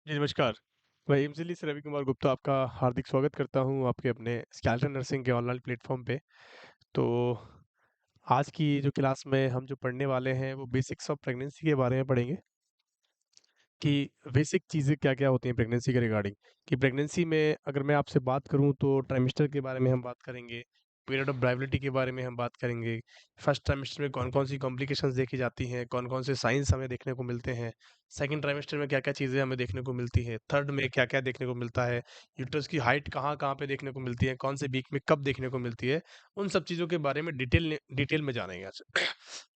जी, नमस्कार। मैं एमसीली से रवि कुमार गुप्ता आपका हार्दिक स्वागत करता हूँ आपके अपने स्केलेटन नर्सिंग के ऑनलाइन प्लेटफ़ॉर्म पे। तो आज की जो क्लास में हम जो पढ़ने वाले हैं, वो बेसिक्स ऑफ प्रेगनेंसी के बारे में पढ़ेंगे कि बेसिक चीज़ें क्या-क्या होती हैं प्रेगनेंसी के रिगार्डिंग। कि प्रेगनेंसी में अगर मैं आपसे बात करूँ तो ट्राइमेस्टर के बारे में हम बात करेंगे, पीरियड ऑफ वाइबिलिटी के बारे में हम बात करेंगे, फर्स्ट ट्राइमेस्टर में कौन-कौन सी कॉम्प्लिकेशंस देखी जाती हैं, कौन-कौन से साइन्स हमें देखने को मिलते हैं, सेकंड ट्राइमेस्टर में क्या-क्या चीज़ें हमें देखने को मिलती हैं, थर्ड में क्या-क्या देखने को मिलता है, यूट्रस की हाइट कहाँ-कहाँ पे देखने को मिलती है, कौन से वीक में कब देखने को मिलती है, उन सब चीज़ों के बारे में डिटेल में जानेंगे आज।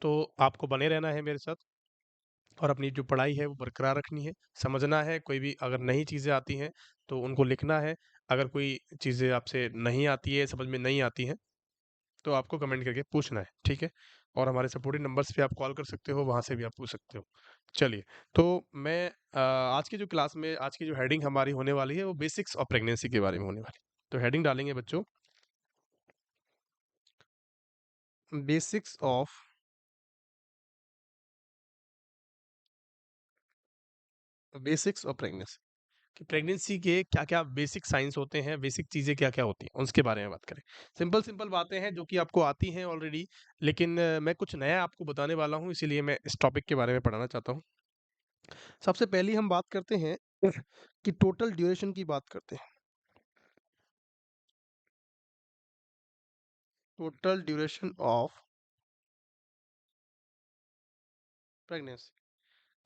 तो आपको बने रहना है मेरे साथ। और अपनी जो पढ़ाई है वो बरकरार रखनी है, समझना है, कोई भी अगर नई चीज़ें आती हैं तो उनको लिखना है, अगर कोई चीज़ें आपसे नहीं आती है, समझ में नहीं आती हैं, तो आपको कमेंट करके पूछना है, ठीक है? और हमारे सपोर्टिव नंबर्स पे आप कॉल कर सकते हो, वहाँ से भी आप पूछ सकते हो। चलिए, तो मैं आज की जो क्लास में आज की जो हेडिंग हमारी होने वाली है वो बेसिक्स ऑफ प्रेगनेंसी के बारे में होने वाली है। तो हेडिंग डालेंगे बच्चों, बेसिक्स ऑफ प्रेगनेंसी। कि प्रेगनेंसी के क्या-क्या बेसिक साइंस होते हैं, बेसिक चीज़ें क्या-क्या होती हैं, उसके बारे में बात करें। सिंपल-सिंपल बातें हैं जो कि आपको आती हैं ऑलरेडी, लेकिन मैं कुछ नया आपको बताने वाला हूँ, इसीलिए मैं इस टॉपिक के बारे में पढ़ाना चाहता हूँ। सबसे पहली हम बात करते हैं कि टोटल ड्यूरेशन की बात करते हैं। टोटल ड्यूरेशन ऑफ प्रेगनेंसी,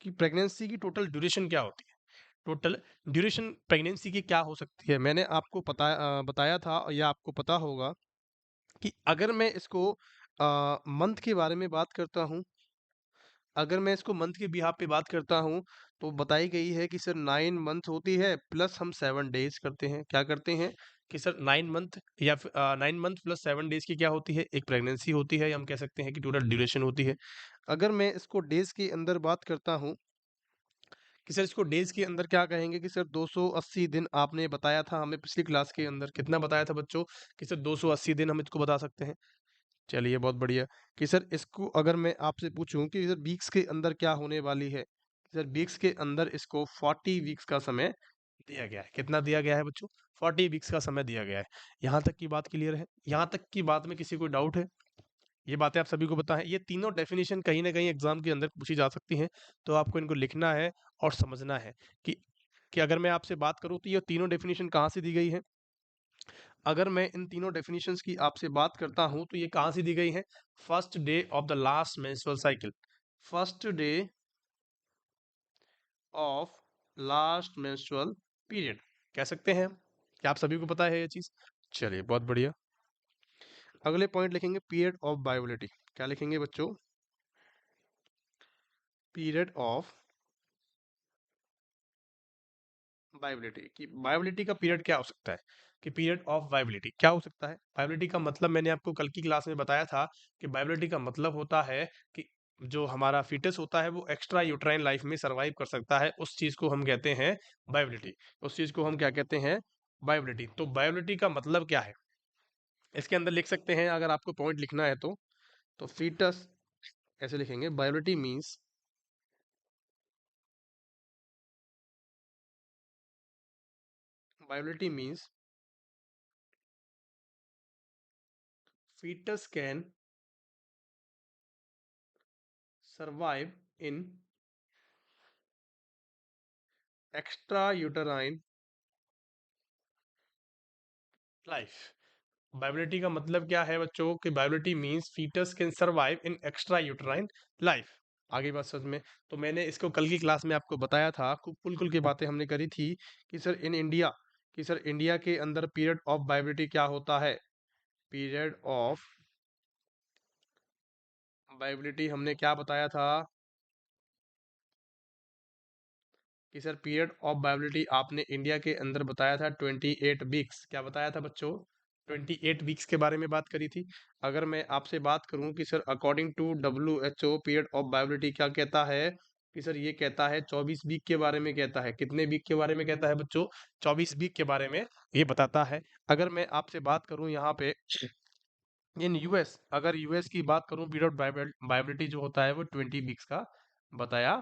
कि प्रेगनेंसी की टोटल ड्यूरेशन क्या होती है? टोटल ड्यूरेशन प्रेगनेंसी की क्या हो सकती है? मैंने आपको बताया था या आपको पता होगा कि अगर मैं इसको मंथ के बारे में बात करता हूँ, अगर मैं इसको मंथ के बिहाफ़ पे बात करता हूँ, तो बताई गई है कि सर 9 मंथ होती है प्लस हम 7 डेज़ करते हैं। क्या करते हैं कि सर 9 मंथ या 9 मंथ प्लस 7 डेज़ की क्या होती है? एक प्रेगनेंसी होती है या हम कह सकते हैं कि टोटल ड्यूरेशन होती है। अगर मैं इसको डेज़ के अंदर बात करता हूँ कि सर इसको डेज़ के अंदर क्या कहेंगे कि सर 280 दिन आपने बताया था हमें पिछली क्लास के अंदर। कितना बताया था बच्चों? कि सर 280 दिन हम इसको बता सकते हैं। चलिए बहुत बढ़िया। कि सर इसको अगर मैं आपसे पूछूं कि सर वीक्स के अंदर क्या होने वाली है, सर वीक्स के अंदर इसको 40 वीक्स का समय दिया गया है। कितना दिया गया है बच्चों? 40 वीक्स का समय दिया गया है। यहाँ तक की बात क्लियर है? यहाँ तक की बात में किसी को डाउट है? ये बातें आप सभी को पता है। ये तीनों डेफिनेशन कहीं ना कहीं एग्जाम के अंदर पूछी जा सकती हैं, तो आपको इनको लिखना है और समझना है कि अगर मैं आपसे बात करूं तो ये तीनों डेफिनेशन कहाँ से दी गई है। अगर मैं इन तीनों डेफिनेशंस की आपसे बात करता हूं तो ये कहाँ से दी गई है? First day of the last menstrual cycle. First day of last menstrual period कह सकते हैं। क्या आप सभी को पता है ये चीज? चलिए बहुत बढ़िया। अगले पॉइंट लिखेंगे पीरियड ऑफ वाइबिलिटी। क्या लिखेंगे बच्चों? Period of viability. कि वाइबिलिटी का पीरियड क्या हो सकता है? कि पीरियड ऑफ वाइबिलिटी क्या हो सकता है? वाइबिलिटी का मतलब मैंने आपको कल की क्लास में बताया था कि वाइबिलिटी का मतलब होता है कि जो हमारा फीटस होता है वो एक्स्ट्रा यूट्राइन लाइफ में सरवाइव कर सकता है, उस चीज को हम कहते हैं वाइबिलिटी। उस चीज को हम क्या कहते हैं? वाइबिलिटी। तो वाइबिलिटी का मतलब क्या है? इसके अंदर लिख सकते हैं, अगर आपको पॉइंट लिखना है तो फीटस ऐसे लिखेंगे, viability means, viability means fetus can survive in extrauterine life। Viability का मतलब क्या है बच्चों? कि viability means fetus can survive in extrauterine life. आगे बात समझ में। तो मैंने इसको कल की क्लास में आपको बताया था, कुल की बातें हमने करी थी कि सर इन इंडिया, कि सर इंडिया के अंदर पीरियड ऑफ बायोबिलिटी क्या होता है? पीरियड ऑफ बायोबिलिटी हमने क्या बताया था? कि सर पीरियड ऑफ वाइबिलिटी आपने इंडिया के अंदर बताया था 28 वीक्स। क्या बताया था बच्चों? 28 वीक्स के बारे में बात करी थी। अगर मैं आपसे बात करूं कि sir according to WHO period of viability क्या कहता है? कि सर ये कहता है 24 वीक के बारे में कहता है। कितने वीक के बारे में कहता है बच्चों? 24 वीक के बारे में ये बताता है। अगर मैं आपसे बात करूं यहाँ पे इन यूएस, अगर यूएस की बात करूं, पीरियड वाइबिलिटी जो होता है वो 20 वीक्स का बताया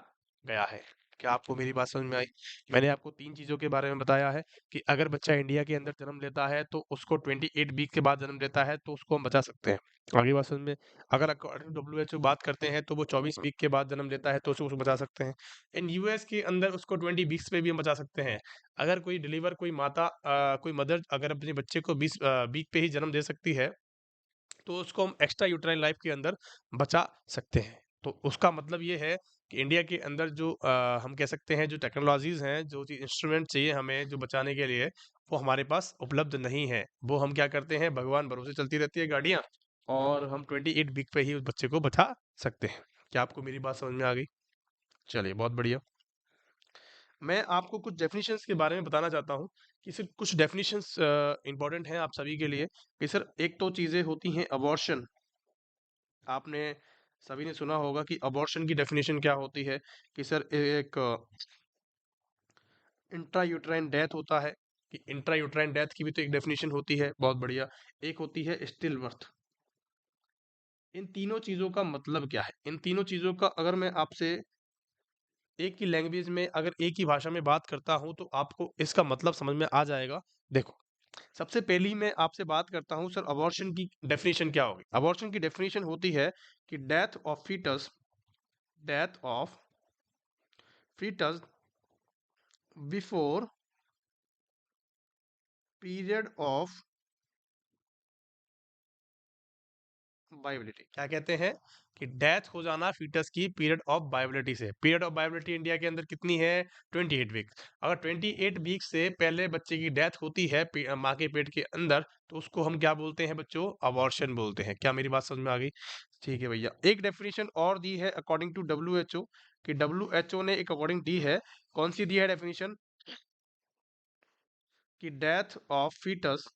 गया है। क्या आपको मेरी बात समझ में आई? मैंने आपको 3 चीज़ों के बारे में बताया है कि अगर बच्चा इंडिया के अंदर जन्म लेता है तो उसको 28 वीक के बाद जन्म लेता है तो उसको हम बचा सकते हैं। आगे बात समझ में? अगर अकॉर्डिंग टू डब्ल्यूएचओ बात करते हैं तो वो 24 वीक के बाद जन्म लेता है तो उसको बचा सकते हैं। इन यूएस के अंदर उसको 20 वीक्स पे भी हम बचा सकते हैं। अगर कोई माता कोई मदर अगर अपने बच्चे को 20 वीक पे ही जन्म दे सकती है तो उसको हम एक्स्ट्रा यूट्राइन लाइफ के अंदर बचा सकते हैं। तो उसका मतलब ये है कि इंडिया के अंदर जो हम कह सकते हैं जो टेक्नोलॉजीज़ हैं, जो चीज़ इंस्ट्रूमेंट चाहिए हमें जो बचाने के लिए, वो हमारे पास उपलब्ध नहीं है। वो हम क्या करते हैं, भगवान भरोसे चलती रहती है गाड़ियाँ और हम 28 वीक पे ही उस बच्चे को बचा सकते हैं। क्या आपको मेरी बात समझ में आ गई? चलिए बहुत बढ़िया। मैं आपको कुछ डेफिनिशंस के बारे में बताना चाहता हूँ कि सिर्फ कुछ डेफिनिशंस इंपॉर्टेंट हैं आप सभी के लिए कि सर एक तो चीज़ें होती हैं अबॉर्शन। आपने सभी ने सुना होगा कि अबॉर्शन की डेफिनेशन क्या होती है कि सर एक इंट्रा यूट्राइन डेथ होता है कि इंट्रा यूट्राइन डेथ की भी तो एक डेफिनेशन होती है। बहुत बढ़िया। एक होती है स्टिल बर्थ। इन तीनों चीज़ों का मतलब क्या है? इन तीनों चीज़ों का अगर मैं आपसे एक ही लैंग्वेज में अगर एक ही भाषा में बात करता हूं तो आपको इसका मतलब समझ में आ जाएगा। देखो, सबसे पहली मैं आपसे बात करता हूं सर अबॉर्शन की डेफिनेशन क्या होगी। अबॉर्शन की डेफिनेशन होती है कि death of fetus before period of viability. क्या कहते हैं कि डेथ हो जाना फीटस की पीरियड ऑफ वायबिलिटी से। पीरियड ऑफ वायबिलिटी इंडिया के अंदर कितनी है? 28 वीक्स। अगर 28 वीक से पहले बच्चे की डेथ होती है माँ के पेट के अंदर तो उसको हम क्या बोलते हैं बच्चों? अबॉर्शन बोलते हैं। क्या मेरी बात समझ में आ गई? ठीक है भैया। एक डेफिनेशन और दी है अकॉर्डिंग टू डब्ल्यू कि डब्ल्यू ने एक अकॉर्डिंग दी है। कौन सी दी है डेफिनेशन? कि death of fetus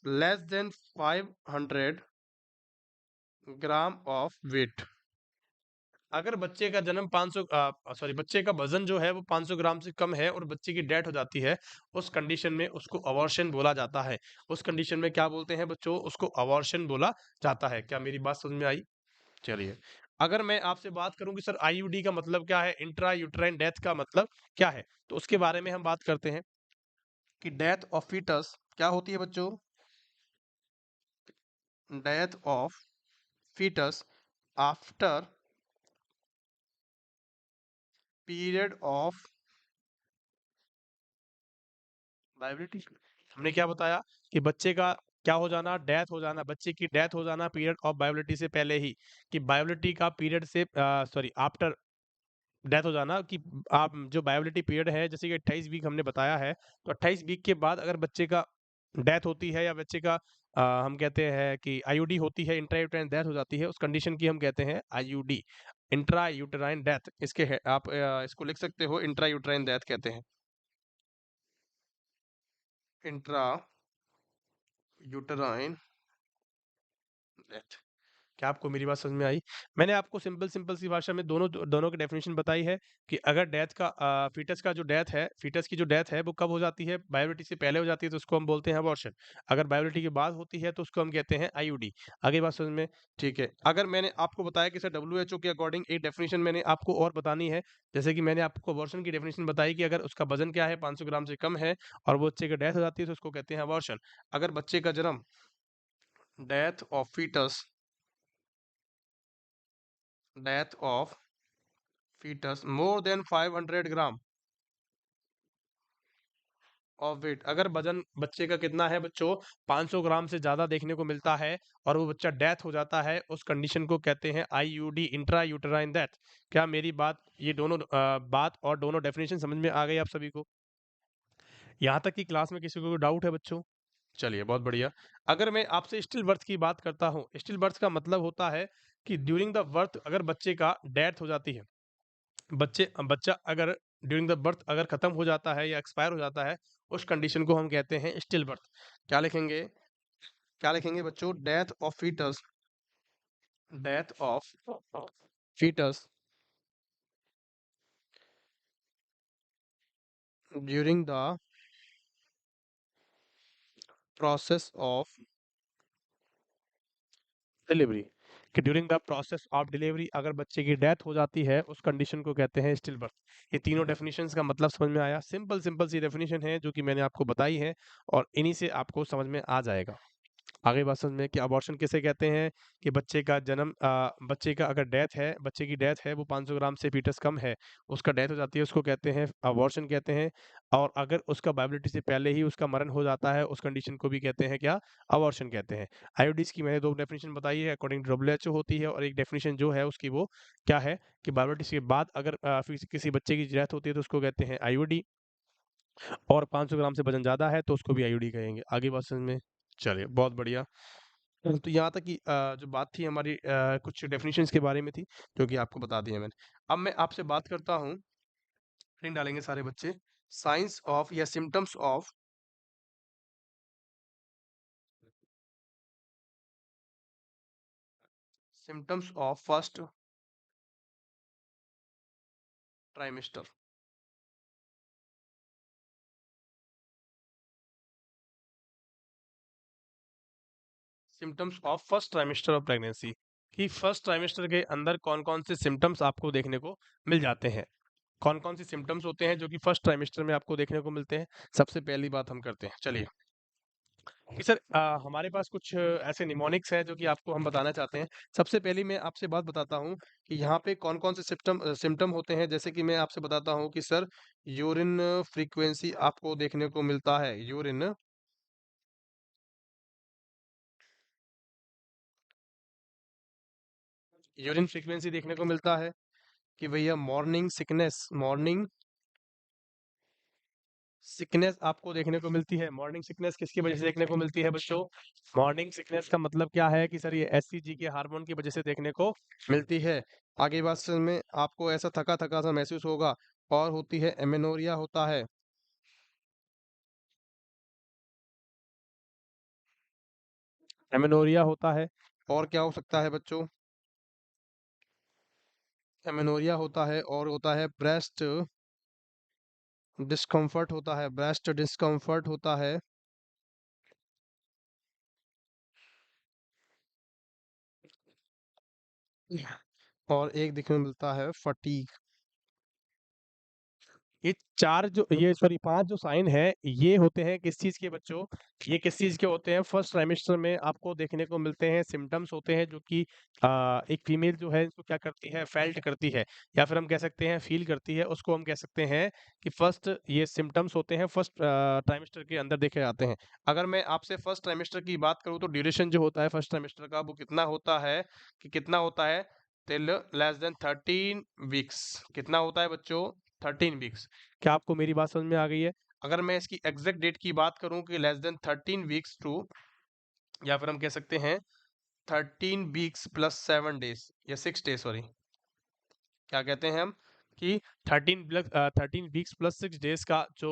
less than 500 gram of weight. अगर बच्चे का जन्म 500 सॉरी बच्चे का वजन जो है वो 500 ग्राम से कम है और बच्चे की डेथ हो जाती है, उस कंडीशन में उसको अबॉर्शन बोला जाता है। उस कंडीशन में क्या बोलते हैं बच्चों? उसको अबॉर्शन बोला जाता है। क्या मेरी बात समझ में आई? चलिए, अगर मैं आपसे बात करूं कि सर आईयूडी का मतलब क्या है, इंट्रा यूट्राइन डेथ का मतलब क्या है, तो उसके बारे में हम बात करते हैं कि डेथ ऑफ फीटस क्या होती है बच्चों? Death of fetus after period of viability. हमने क्या बताया कि बच्चे का क्या हो जाना? डेथ हो जाना। बच्चे की डेथ हो जाना पीरियड ऑफ वाइबिलिटी से पहले ही, कि वाइबिलिटी का पीरियड से सॉरी आफ्टर डेथ हो जाना, कि आप जो वाइबिलिटी पीरियड है जैसे कि 28 वीक हमने बताया है, तो 28 वीक के बाद अगर बच्चे का डेथ होती है या बच्चे का हम कहते हैं कि आईयूडी होती है, इंट्रा यूटेराइन डेथ हो जाती है, उस कंडीशन की हम कहते हैं आईयूडी, इंट्रा यूटेराइन डेथ। आप इसको लिख सकते हो, इंट्रा यूटेराइन डेथ कहते हैं। Intra uterine death. क्या आपको मेरी बात समझ में आई? मैंने आपको सिंपल सिंपल सी भाषा में दोनों दोनों की डेफिनेशन बताई है कि अगर फीटस का जो डेथ है, फीटस की जो डेथ है वो कब हो जाती है? बायोलिटी से पहले हो जाती है तो उसको हम बोलते हैं अबॉर्शन। अगर बायोलिटी के बाद होती है तो उसको हम कहते हैं आईयूडी। आगे बात समझ में? ठीक है। अगर मैंने आपको बताया कि सर डब्ल्यूएचओ के अकॉर्डिंग एक डेफिनेशन मैंने आपको और बतानी है, जैसे कि मैंने आपको अबॉर्शन की डेफिनेशन बताई कि अगर उसका वजन क्या है, 500 ग्राम से कम है और वो बच्चे की डेथ हो जाती है तो उसको कहते हैं अबॉर्शन। अगर बच्चे का जन्म death of fetus death of fetus more than 500 gram of weight. अगर वजन बच्चे का कितना है बच्चों? 500 ग्राम से ज्यादा देखने को मिलता है और वो बच्चा डेथ हो जाता है, उस कंडीशन को कहते हैं आईयूडी, इंट्रा यूटेराइन डेथ। क्या मेरी बात ये दोनों बात और दोनों डेफिनेशन समझ में आ गई आप सभी को? यहाँ तक कि क्लास में किसी को डाउट है बच्चों? चलिए बहुत बढ़िया। अगर मैं आपसे स्टिल बर्थ की बात करता हूँ, स्टिल बर्थ का मतलब होता है कि ड्यूरिंग द बर्थ अगर बच्चे का डेथ हो जाती है, बच्चा अगर ड्यूरिंग द बर्थ अगर खत्म हो जाता है या एक्सपायर हो जाता है, उस कंडीशन को हम कहते हैं स्टिल बर्थ। क्या लिखेंगे? क्या लिखेंगे बच्चों? Death of foetus during the process of delivery. कि during the process of delivery अगर बच्चे की डेथ हो जाती है उस कंडीशन को कहते हैं स्टिल बर्थ। ये तीनों डेफिनेशंस का मतलब समझ में आया? सिंपल सिंपल सी डेफिनेशन है जो कि मैंने आपको बताई है और इन्हीं से आपको समझ में आ जाएगा। आगे बात समझ में कि अबॉर्शन किसे कहते हैं कि बच्चे का जन्म बच्चे का अगर डेथ है, बच्चे की डेथ है वो 500 ग्राम से फीटस कम है, उसका डेथ हो जाती है, उसको कहते हैं अबॉर्शन कहते हैं। और अगर उसका बायोलिटी से पहले ही उसका मरण हो जाता है उस कंडीशन को भी कहते हैं क्या? अबॉर्शन कहते हैं। आईओडीज की मैंने 2 डेफिनेशन बताई है अकॉर्डिंग टू डब्ल्यूएचओ होती है और एक डेफिनेशन जो है उसकी वो क्या है कि बायोलिटी के बाद अगर किसी बच्चे की डेथ होती है तो उसको कहते हैं आईओडी और 500 ग्राम से वजन ज़्यादा है तो उसको भी आईओडी कहेंगे। आगे बात समझ में? चलिए बहुत बढ़िया। तो यहाँ तक की जो बात थी हमारी कुछ डेफिनेशंस के बारे में थी जो कि आपको बता दिया मैंने। अब मैं आपसे बात करता हूँ, हेडिंग डालेंगे सारे बच्चे, साइंस ऑफ या symptoms of first trimester. Symptoms of first trimester of pregnancy कि फर्स्ट ट्राइमेस्टर के अंदर कौन-कौन से सिम्टम्स आपको देखने को मिल जाते हैं। कौन-कौन से सिम्टम्स होते हैं जो कि फर्स्ट ट्राइमेस्टर में आपको देखने को मिलते हैं। सबसे पहली बात हम करते हैं। चलिए कि सर हमारे पास कुछ ऐसे निमोनिक्स हैं जो कि आपको हम बताना चाहते हैं। सबसे पहली मैं आपसे बात बताता हूँ कि यहाँ पे कौन-कौन से सिम्पटम होते हैं। जैसे कि मैं आपसे बताता हूँ कि सर यूरिन फ्रीक्वेंसी आपको देखने को मिलता है। यूरिन फ्रीक्वेंसी देखने को मिलता है कि भैया मॉर्निंग सिकनेस आपको देखने को मिलती है। मॉर्निंग सिकनेस किसकी वजह से देखने को मिलती है बच्चों? मॉर्निंग सिकनेस का मतलब क्या है कि सर ये एचसीजी के हार्मोन की वजह से देखने को मिलती है। आगे बात समझ में आपको ऐसा थका-थका सा महसूस होगा और होती है एमेनोरिया होता है। एमेनोरिया होता है और क्या हो सकता है बच्चों? एमेनोरिया होता है और होता है ब्रेस्ट डिस्कम्फर्ट होता है। और एक देखने को मिलता है फटीग। ये 4 जो ये सॉरी 5 जो साइन है ये होते हैं किस चीज़ के बच्चों? ये किस चीज़ के होते हैं? फर्स्ट ट्राइमेस्टर में आपको देखने को मिलते हैं सिम्पटम्स होते हैं जो कि एक फीमेल जो है इसको क्या करती है फेल्ट करती है या फिर हम कह सकते हैं फ़ील करती है उसको हम कह सकते हैं कि फर्स्ट ये सिम्पटम्स होते हैं फर्स्ट ट्राइमेस्टर के अंदर देखे जाते हैं। अगर मैं आपसे फर्स्ट ट्राइमेस्टर की बात करूँ तो ड्यूरेशन जो होता है फर्स्ट ट्राइमेस्टर का वो कितना होता है कि कितना होता है? Till less than 13 weeks. कितना होता है बच्चों? 13 वीक्स। क्या आपको मेरी बात समझ में आ गई है? अगर मैं इसकी एग्जैक्ट डेट की बात करूं कि लेस देन 13 वीक्स टू या फिर हम कह सकते हैं 13 वीक्स प्लस 7 डेज या 6 डेज सॉरी, क्या कहते हैं हम कि 13 वीक्स प्लस 6 डेज का जो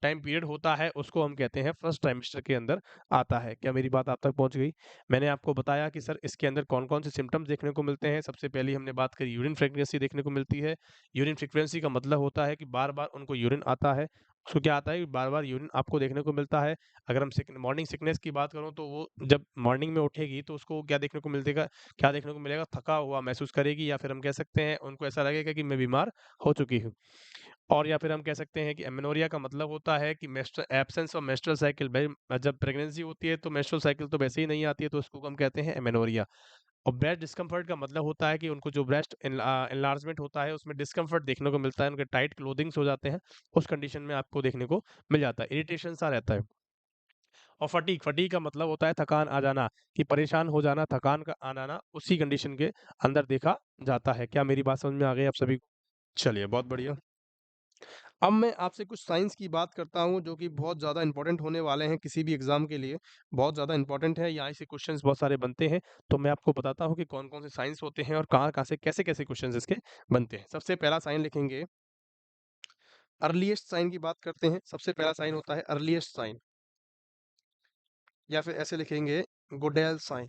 टाइम पीरियड होता है उसको हम कहते हैं फर्स्ट ट्राइमेस्टर के अंदर आता है। क्या मेरी बात आप तक पहुंच गई? मैंने आपको बताया कि सर इसके अंदर कौन-कौन से सिम्टम्स देखने को मिलते हैं। सबसे पहली हमने बात करी यूरिन फ्रीक्वेंसी देखने को मिलती है। यूरिन फ्रीक्वेंसी का मतलब होता है कि बार-बार उनको यूरिन आता है। उसको क्या आता है कि बार-बार यूरिन आपको देखने को मिलता है। अगर हम मॉर्निंग सिकनेस की बात करूँ तो वो जब मॉर्निंग में उठेगी तो उसको क्या देखने को मिलेगा? थका हुआ महसूस करेगी या फिर हम कह सकते हैं उनको ऐसा लगेगा कि मैं बीमार हो चुकी हूँ। और या फिर हम कह सकते हैं कि एमेनोरिया का मतलब होता है कि एब्सेंस ऑफ मेंस्ट्रुअल साइकिल भाई जब प्रेगनेंसी होती है तो मेंस्ट्रुअल साइकिल तो वैसे ही नहीं आती है तो उसको हम कहते हैं एमेनोरिया। और ब्रेस्ट डिस्कम्फर्ट का मतलब होता है कि उनको जो ब्रेस्ट एनलार्जमेंट होता है उसमें डिस्कम्फर्ट देखने को मिलता है, उनके टाइट क्लोथिंग्स हो जाते हैं, उस कंडीशन में आपको देखने को मिल जाता है, इरिटेशन सा रहता है। और फटीग फटीग का मतलब होता है थकान आ जाना, कि परेशान हो जाना, थकान का आ जाना, उसी कंडीशन के अंदर देखा जाता है। क्या मेरी बात समझ में आ गई आप सभी को? चलिए बहुत बढ़िया। अब मैं आपसे कुछ साइंस की बात करता हूँ जो कि बहुत ज़्यादा इंपॉर्टेंट होने वाले हैं किसी भी एग्जाम के लिए। बहुत ज़्यादा इंपॉर्टेंट है, यहाँ से क्वेश्चंस बहुत सारे बनते हैं। तो मैं आपको बताता हूँ कि कौन-कौन से साइंस होते हैं और कहाँ-कहाँ से कैसे-कैसे क्वेश्चंस इसके बनते हैं। सबसे पहला साइन लिखेंगे, अर्लीएस्ट साइन की बात करते हैं। सबसे पहला साइन होता है अर्लीएस्ट साइन या फिर ऐसे लिखेंगे गोडेल साइन।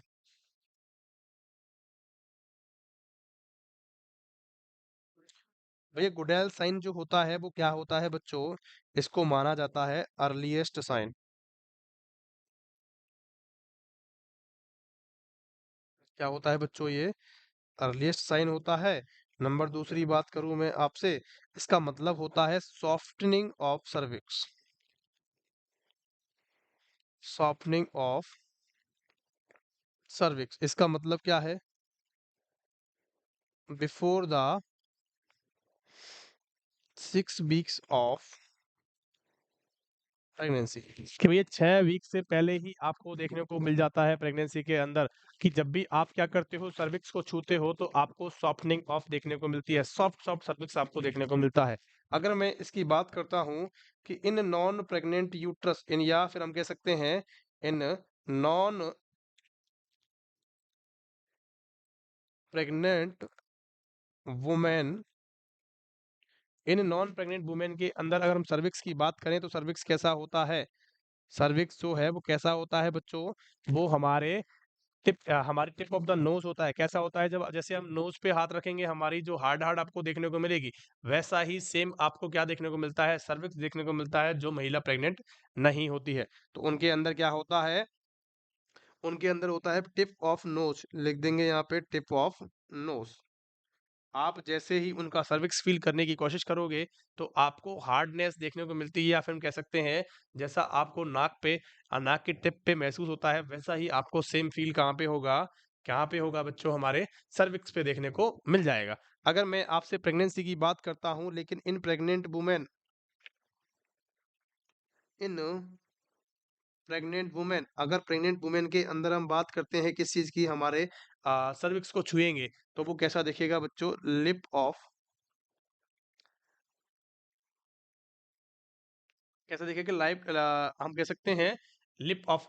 भैया गुडेल साइन जो होता है वो क्या होता है बच्चों? इसको माना जाता है अर्लीएस्ट साइन। क्या होता है बच्चों ये? अर्लीस्ट साइन होता है। नंबर दूसरी बात करूं मैं आपसे, इसका मतलब होता है softening of cervix. Softening of cervix इसका मतलब क्या है? Before the 6 weeks of pregnancy, कि भैया 6 वीक से पहले ही आपको देखने को मिल जाता है प्रेगनेंसी के अंदर, कि जब भी आप क्या करते हो, सर्विक्स को छूते हो तो आपको सॉफ्टनिंग ऑफ देखने को मिलती है, सॉफ्ट सॉफ्ट सर्विक्स आपको देखने को मिलता है। अगर मैं इसकी बात करता हूं कि इन नॉन प्रेग्नेंट यूट्रस, इन या फिर हम कह सकते हैं in non pregnant women, in non pregnant women के अंदर अगर हम सर्विक्स की बात करें तो सर्विक्स कैसा होता है? सर्विक्स जो है वो कैसा होता है बच्चों? वो हमारी टिप ऑफ द नोज होता है। कैसा होता है? जब जैसे हम नोज पे हाथ रखेंगे, हमारी जो हार्ड हार्ड आपको देखने को मिलेगी, वैसा ही सेम आपको क्या देखने को मिलता है? सर्विक्स देखने को मिलता है, जो महिला प्रेग्नेंट नहीं होती है। तो उनके अंदर क्या होता है? उनके अंदर होता है टिप ऑफ नोज, लिख देंगे यहाँ पे टिप ऑफ नोज। आप जैसे ही उनका सर्विक्स फील करने की कोशिश करोगे, तो आपको हार्डनेस देखने को मिलती है, या फिर हम कह सकते हैं जैसा आपको नाक की टिप पे महसूस होता है, वैसा ही आपको सेम फील कहाँ पे होगा? कहाँ पे होगा बच्चों? हमारे सर्विक्स पे देखने को मिल जाएगा। अगर मैं आपसे प्रेगनेंसी की बात करता हूँ, लेकिन इन प्रेग्नेंट वुमेन, अगर प्रेग्नेंट वुमेन के अंदर हम बात करते हैं किस चीज़ की, हमारे सर्विक्स को छुएँगे, तो वो कैसा दिखेगा बच्चों? लिप ऑफ, कैसा दिखेगा? हम कह सकते हैं लिप ऑफ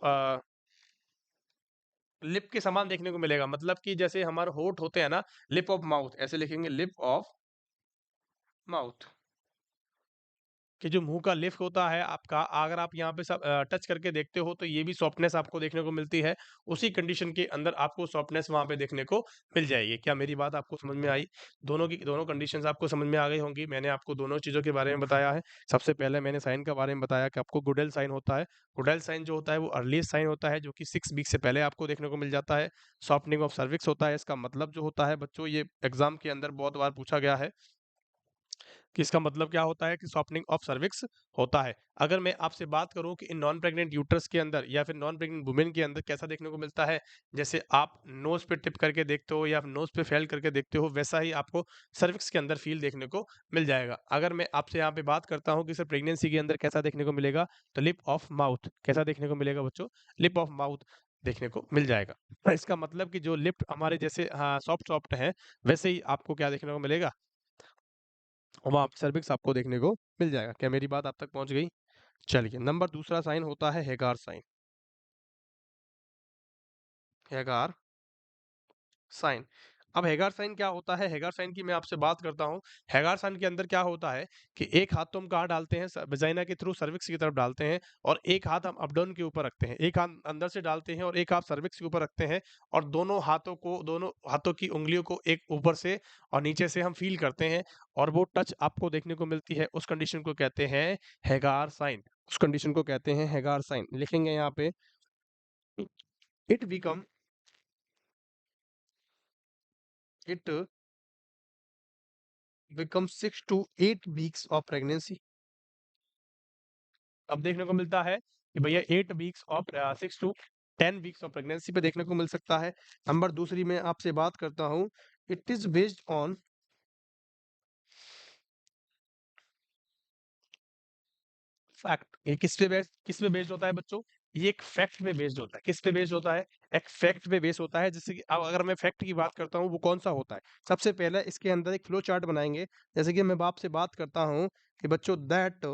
लिप के समान देखने को मिलेगा, मतलब कि जैसे हमारे होंठ होते हैं ना, लिप ऑफ माउथ, ऐसे लिखेंगे लिप ऑफ माउथ। कि जो मुंह का लिप होता है आपका, अगर आप यहाँ पे सब टच करके देखते हो, तो ये भी सॉफ्टनेस आपको देखने को मिलती है। उसी कंडीशन के अंदर आपको सॉफ्टनेस वहां पे देखने को मिल जाएगी। क्या मेरी बात आपको समझ में आई? दोनों कंडीशंस आपको समझ में आ गई होंगी। मैंने आपको दोनों चीजों के बारे में बताया है। सबसे पहले मैंने साइन के बारे में बताया कि आपको गुडेल साइन होता है। गुडेल साइन जो होता है वो अर्लीस्ट साइन होता है, जो कि 6 वीक से पहले आपको देखने को मिल जाता है। सॉफ्टनिंग ऑफ सर्विक्स होता है। इसका मतलब जो होता है बच्चों, ये एग्जाम के अंदर बहुत बार पूछा गया है कि इसका मतलब क्या होता है, कि सॉफ्टनिंग ऑफ सर्विक्स होता है। अगर मैं आपसे बात करूं कि इन नॉन प्रेग्नेंट यूट्रस के अंदर या फिर नॉन प्रेग्नेंट वुमेन के अंदर कैसा देखने को मिलता है, जैसे आप नोज पे टिप करके देखते हो या नोज पे फेल करके देखते हो, वैसा ही आपको सर्विक्स के अंदर फील देखने को मिल जाएगा। अगर मैं आपसे यहाँ पे बात करता हूँ कि सर प्रेगनेंसी के अंदर कैसा देखने को मिलेगा, तो लिप ऑफ माउथ कैसा देखने को मिलेगा बच्चों? लिप ऑफ माउथ देखने को मिल जाएगा। तो इसका मतलब कि जो लिप हमारे जैसे हाँ सॉफ्ट सॉफ्ट है, वैसे ही आपको क्या देखने को मिलेगा? वहाँ पे सर्विक्स आपको देखने को मिल जाएगा। क्या मेरी बात आप तक पहुंच गई? चलिए, नंबर दूसरा साइन होता है हेगार साइन। हेगार साइन। अब हेगार साइन क्या होता है? हेगार साइन की मैं आपसे बात करता हूँ। हेगार साइन के अंदर क्या होता है कि एक हाथ तो हम कहाँ डालते हैं, वजाइना के थ्रू सर्विक्स की तरफ डालते हैं, और एक हाथ हम अपडाउन के ऊपर रखते हैं। एक हाथ अंदर से डालते हैं और एक हाथ सर्विक्स के ऊपर रखते हैं, और दोनों हाथों की उंगलियों को एक ऊपर से और नीचे से हम फील करते हैं, और वो टच आपको देखने को मिलती है। उस कंडीशन को कहते हैं हेगार साइन। उस कंडीशन को कहते हैं हेगार साइन। लिखेंगे यहाँ पे, it become it become 6 to 8 weeks of pregnancy. अब देखने को मिलता है कि भैया 8 weeks of 6 to 10 weeks of pregnancy पे देखने को मिल सकता है। नंबर दूसरी में आपसे बात करता हूँ, it is based on fact. ये किस पे बेस्ड होता है बच्चों? ये एक फैक्ट पे बेस्ड होता है। किस पे बेस्ड होता है? एक फैक्ट पे बेस्ड होता है। जैसे कि अब अगर मैं फैक्ट की बात करता हूँ, वो कौन सा होता है? सबसे पहले इसके अंदर एक फ्लो चार्ट बनाएंगे। जैसे कि मैं बाप से बात करता हूँ कि बच्चों that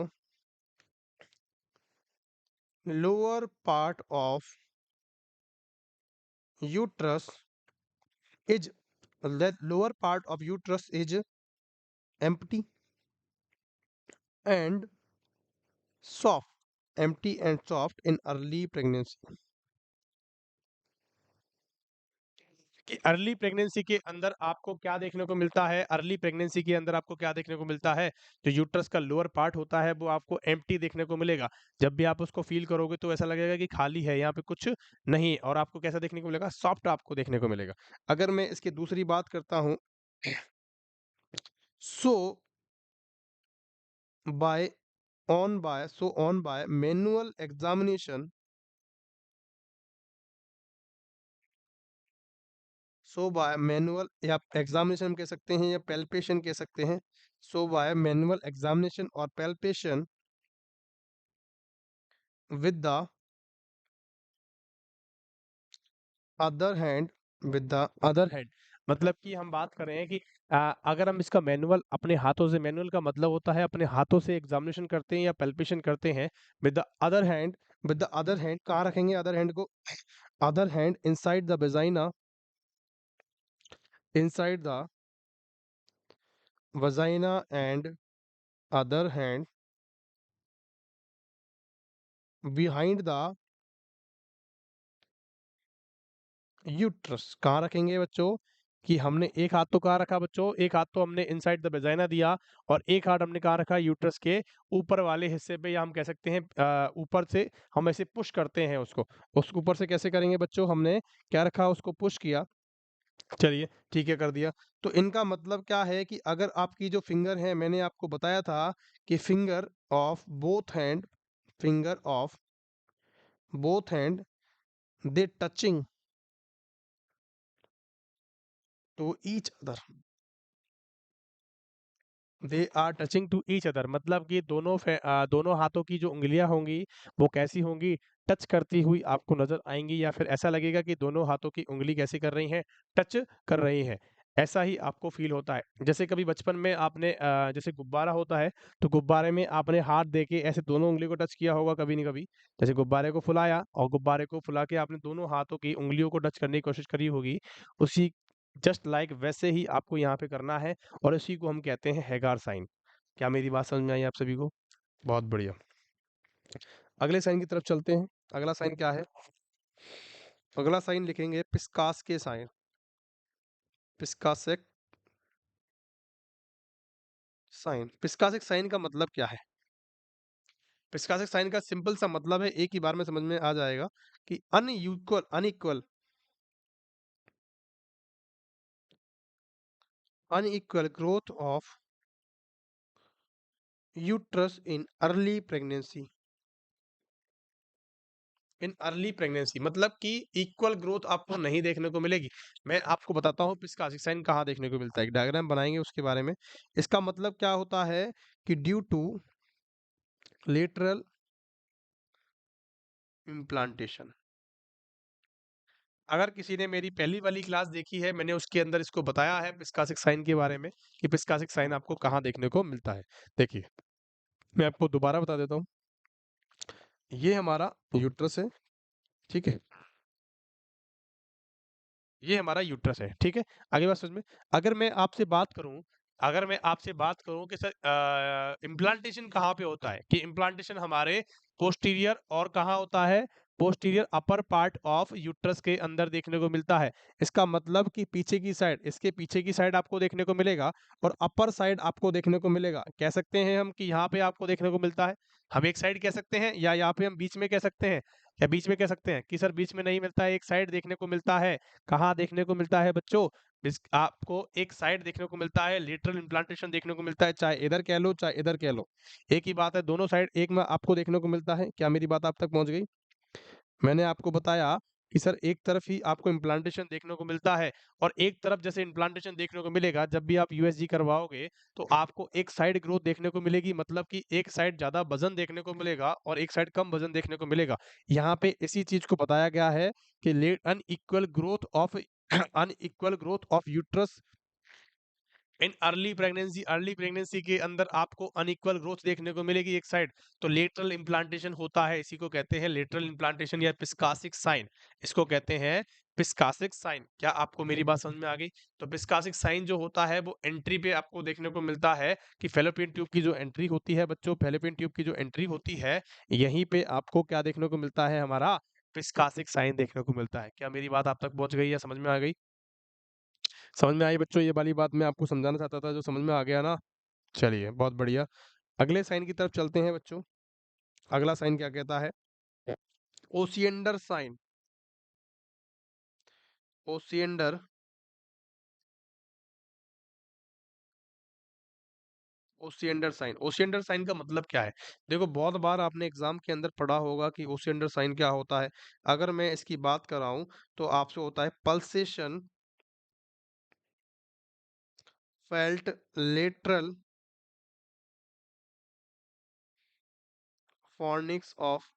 lower part of uterus is that lower part of uterus is empty and soft, empty and soft in early pregnancy। कि अर्ली प्रेगनेंसी के अंदर आपको क्या देखने को मिलता है, अर्ली प्रेगनेंसी के अंदर आपको क्या देखने को मिलता है, जो यूट्रस का लोअर पार्ट होता है वो आपको एम्प्टी देखने को मिलेगा। जब भी आप उसको फील करोगे तो ऐसा लगेगा कि खाली है, यहाँ पे कुछ नहीं, और आपको कैसा देखने को मिलेगा, सॉफ्ट आपको देखने को मिलेगा। अगर मैं इसकी दूसरी बात करता हूँ, so by on by manual examination, so by manual या एग्जामिनेशन हम कह सकते हैं या पैल्पेशन कह सकते हैं। सो बाय मैनुअल एग्जामिनेशन और palpation with the other hand, with the other hand, मतलब कि हम बात कर रहे हैं कि अगर हम इसका मैनुअल अपने हाथों से, मैनुअल का मतलब होता है अपने हाथों से एग्जामिनेशन करते हैं या पैल्पेशन करते हैं, with the other hand, with the other hand कहाँ रखेंगे अदर हैंड को, other hand inside the vagina, inside the vagina and other hand behind the uterus. कहाँ रखेंगे बच्चों, कि हमने एक हाथ तो कहाँ रखा बच्चों, एक हाथ तो हमने इनसाइड द वेजाइना दिया, और एक हाथ हमने कहाँ रखा, यूट्रस के ऊपर वाले हिस्से पे, या हम कह सकते हैं ऊपर से हम ऐसे पुश करते हैं उसको ऊपर से कैसे करेंगे बच्चों, हमने क्या रखा, उसको पुश किया, चलिए ठीक है कर दिया। तो इनका मतलब क्या है कि अगर आपकी जो फिंगर है, मैंने आपको बताया था कि finger of both hand they touching to each other, they are touching to each other, मतलब कि दोनों हाथों की जो उंगलियां होंगी वो कैसी होंगी, टच करती हुई आपको नजर आएंगी, या फिर ऐसा लगेगा कि दोनों हाथों की उंगली कैसी कर रही हैं, टच कर रही है। ऐसा ही आपको फील होता है। जैसे कभी बचपन में आपने जैसे गुब्बारा होता है, तो गुब्बारे में आपने हाथ दे के ऐसे दोनों उंगली को टच किया होगा कभी नहीं कभी। जैसे गुब्बारे को फुलाया और गुब्बारे को फुला के आपने दोनों हाथों की उंगलियों को टच करने की कोशिश करी होगी, उसी जस्ट लाइक वैसे ही आपको यहाँ पे करना है, और इसी को हम कहते हैं हैगार साइन। क्या मेरी बात समझ में आई आप सभी को? बहुत बढ़िया। अगले साइन की तरफ चलते हैं। अगला साइन क्या है? अगला साइन लिखेंगे पिस्कास के साइन, पिस्कासिक साइन। पिस्कासिक साइन का मतलब क्या है? पिस्कासिक साइन का सिंपल सा मतलब है, एक ही बार में समझ में आ जाएगा, कि unequal unequal growth of uterus in early pregnancy, in early pregnancy मतलब कि इक्वल ग्रोथ आपको नहीं देखने को मिलेगी। मैं आपको बताता हूँ पिस्कासिक साइन कहाँ देखने को मिलता है, एक डायग्राम बनाएंगे उसके बारे में। इसका मतलब क्या होता है कि ड्यू टू लेटरल इम्प्लांटेशन। अगर किसी ने मेरी पहली वाली क्लास देखी है, मैंने उसके अंदर इसको बताया है पिस्कासिक साइन के बारे में, कि पिस्कासिक साइन आपको कहाँ देखने को मिलता है। देखिए, मैं आपको दोबारा बता देता हूँ। ये हमारा यूट्रस है, ठीक है, ये हमारा यूट्रस है, ठीक है। आगे बात समझ में। अगर मैं आपसे बात करूं अगर मैं आपसे बात करूं कि सर इम्प्लांटेशन कहाँ पे होता है, कि इम्प्लांटेशन हमारे पोस्टीरियर और कहाँ होता है, posterior upper part of uterus के अंदर देखने को मिलता है। इसका मतलब कि पीछे की साइड, इसके पीछे की साइड आपको देखने को मिलेगा, और अपर साइड आपको देखने को मिलेगा। कह सकते हैं हम कि यहाँ पे आपको देखने को मिलता है, हम एक साइड कह सकते हैं, या यहाँ पे हम बीच में कह सकते हैं, या बीच में कह सकते हैं कि सर बीच में नहीं मिलता है, एक साइड देखने को मिलता है। कहाँ देखने को मिलता है बच्चों? आपको एक साइड देखने को मिलता है, लेटरल इम्प्लांटेशन देखने को मिलता है, चाहे इधर कह लो चाहे इधर कह लो, एक ही बात है, दोनों साइड एक में आपको देखने को मिलता है। क्या मेरी बात आप तक पहुंच गई? मैंने आपको बताया कि सर एक तरफ ही आपको इम्प्लांटेशन देखने को मिलता है, और एक तरफ जैसे इम्प्लांटेशन देखने को मिलेगा, जब भी आप यूएसजी करवाओगे तो आपको एक साइड ग्रोथ देखने को मिलेगी, मतलब कि एक साइड ज्यादा वजन देखने को मिलेगा और एक साइड कम वजन देखने को मिलेगा। यहाँ पे इसी चीज को बताया गया है कि late unequal growth of unequal growth of uterus in early pregnancy के अंदर आपको अनइक्वल ग्रोथ देखने को मिलेगी एक साइड, तो लेटरल इम्प्लांटेशन होता है, इसी को कहते हैं लेटरल इम्प्लांटेशन या पिस्कासिक साइन। इसको कहते हैं पिस्कासिक साइन। क्या आपको मेरी बात समझ में आ गई? तो पिस्कासिक साइन जो होता है वो एंट्री पे आपको देखने को मिलता है, कि फेलोपियन ट्यूब की जो एंट्री होती है बच्चों, फेलोपियन ट्यूब की जो एंट्री होती है, यहीं पे आपको क्या देखने को मिलता है, हमारा पिस्कासिक साइन देखने को मिलता है। क्या मेरी बात आप तक पहुंच गई या समझ में आ गई? समझ में आई बच्चों ये वाली बात मैं आपको समझाना चाहता था, जो समझ में आ गया ना? चलिए बहुत बढ़िया। अगले साइन की तरफ चलते हैं बच्चों। अगला साइन क्या कहता है? Osiander sign. Osiander Osiander sign. Osiander sign का मतलब क्या है? देखो बहुत बार आपने एग्जाम के अंदर पढ़ा होगा कि ओसिएंडर साइन क्या होता है। अगर मैं इसकी बात कराऊं तो आपसे होता है pulsation felt lateral fornix of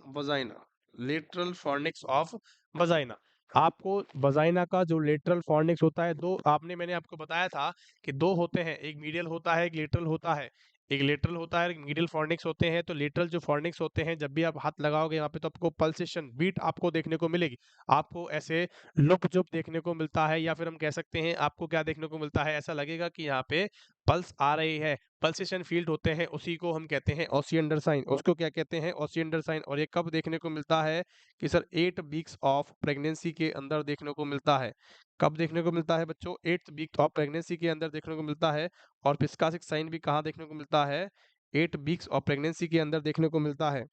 vagina. Lateral fornix of vagina. आपको वजाइना का जो लेटरल फॉर्निक्स होता है, दो आपने मैंने आपको बताया था कि दो होते हैं, एक मीडियल होता है, एक लेटरल होता है। एक लेटरल होता है, एक मीडियल फॉर्निक्स होते हैं। तो लेटरल जो फॉर्निक्स होते हैं, जब भी आप हाथ लगाओगे यहाँ पे तो आपको पल्सेशन बीट आपको देखने को मिलेगी। आपको ऐसे लुक जो देखने को मिलता है, या फिर हम कह सकते हैं आपको क्या देखने को मिलता है, ऐसा लगेगा कि यहाँ पे पल्स आ रही है। पल्सेशन फील्ड होते हैं, उसी को हम कहते हैं ओसिएंडर साइन। उसको क्या कहते हैं? Osiander sign. और ये कब देखने को मिलता है? कि सर 8 वीक्स ऑफ प्रेगनेंसी के अंदर देखने को मिलता है। कब देखने को मिलता है बच्चों? 8th वीक ऑफ प्रेगनेंसी के अंदर देखने को मिलता है। और पिस्कासिक साइन भी कहाँ देखने को मिलता है? 8 वीक्स ऑफ प्रेगनेंसी के अंदर देखने को मिलता है।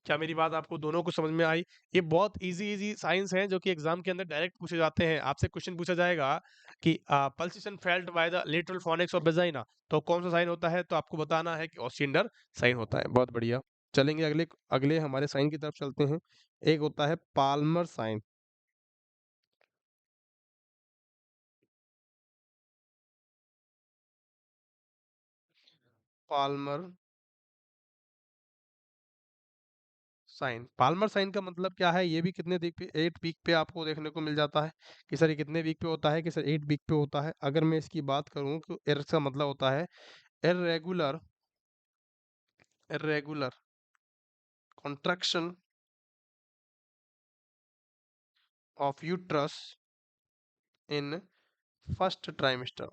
क्या मेरी बात आपको दोनों को समझ में आई? ये बहुत इजी इजी साइंस हैं जो कि एग्जाम के अंदर डायरेक्ट पूछे जाते हैं। आपसे क्वेश्चन पूछा जाएगा कि pulsation felt by the lateral fornix of vagina, तो कौन सा साइन होता है? तो आपको बताना है कि ओसिएंडर साइन होता है। बहुत बढ़िया। चलेंगे अगले अगले हमारे साइन की तरफ चलते हैं। एक होता है Palmer sign. Palmer sign. Palmer sign का मतलब क्या है? ये भी कितने वीक पे? 8 वीक पे आपको देखने को मिल जाता है। कि सर ये कितने वीक पे होता है? कि सर 8 वीक पे होता है। अगर मैं इसकी बात करूं तो इसका मतलब होता है irregular irregular contraction of uterus in first trimester।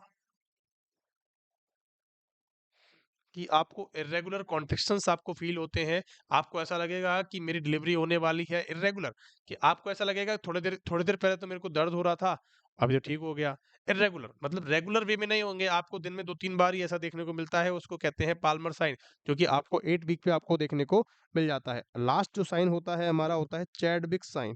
कि आपको इर्रेगुलर कॉन्ट्रैक्शंस आपको फील होते हैं। आपको ऐसा लगेगा कि मेरी डिलीवरी होने वाली है। इर्रेगुलर कि आपको ऐसा लगेगा थोड़ी देर पहले तो मेरे को दर्द हो रहा था, अब ये ठीक हो गया। इर्रेगुलर मतलब रेगुलर वे में नहीं होंगे, आपको दिन में 2-3 बार ही ऐसा देखने को मिलता है, उसको कहते हैं पाल्मर साइन, जो कि आपको 8 वीक पे आपको देखने को मिल जाता है। लास्ट जो साइन होता है हमारा होता है चैडविक साइन।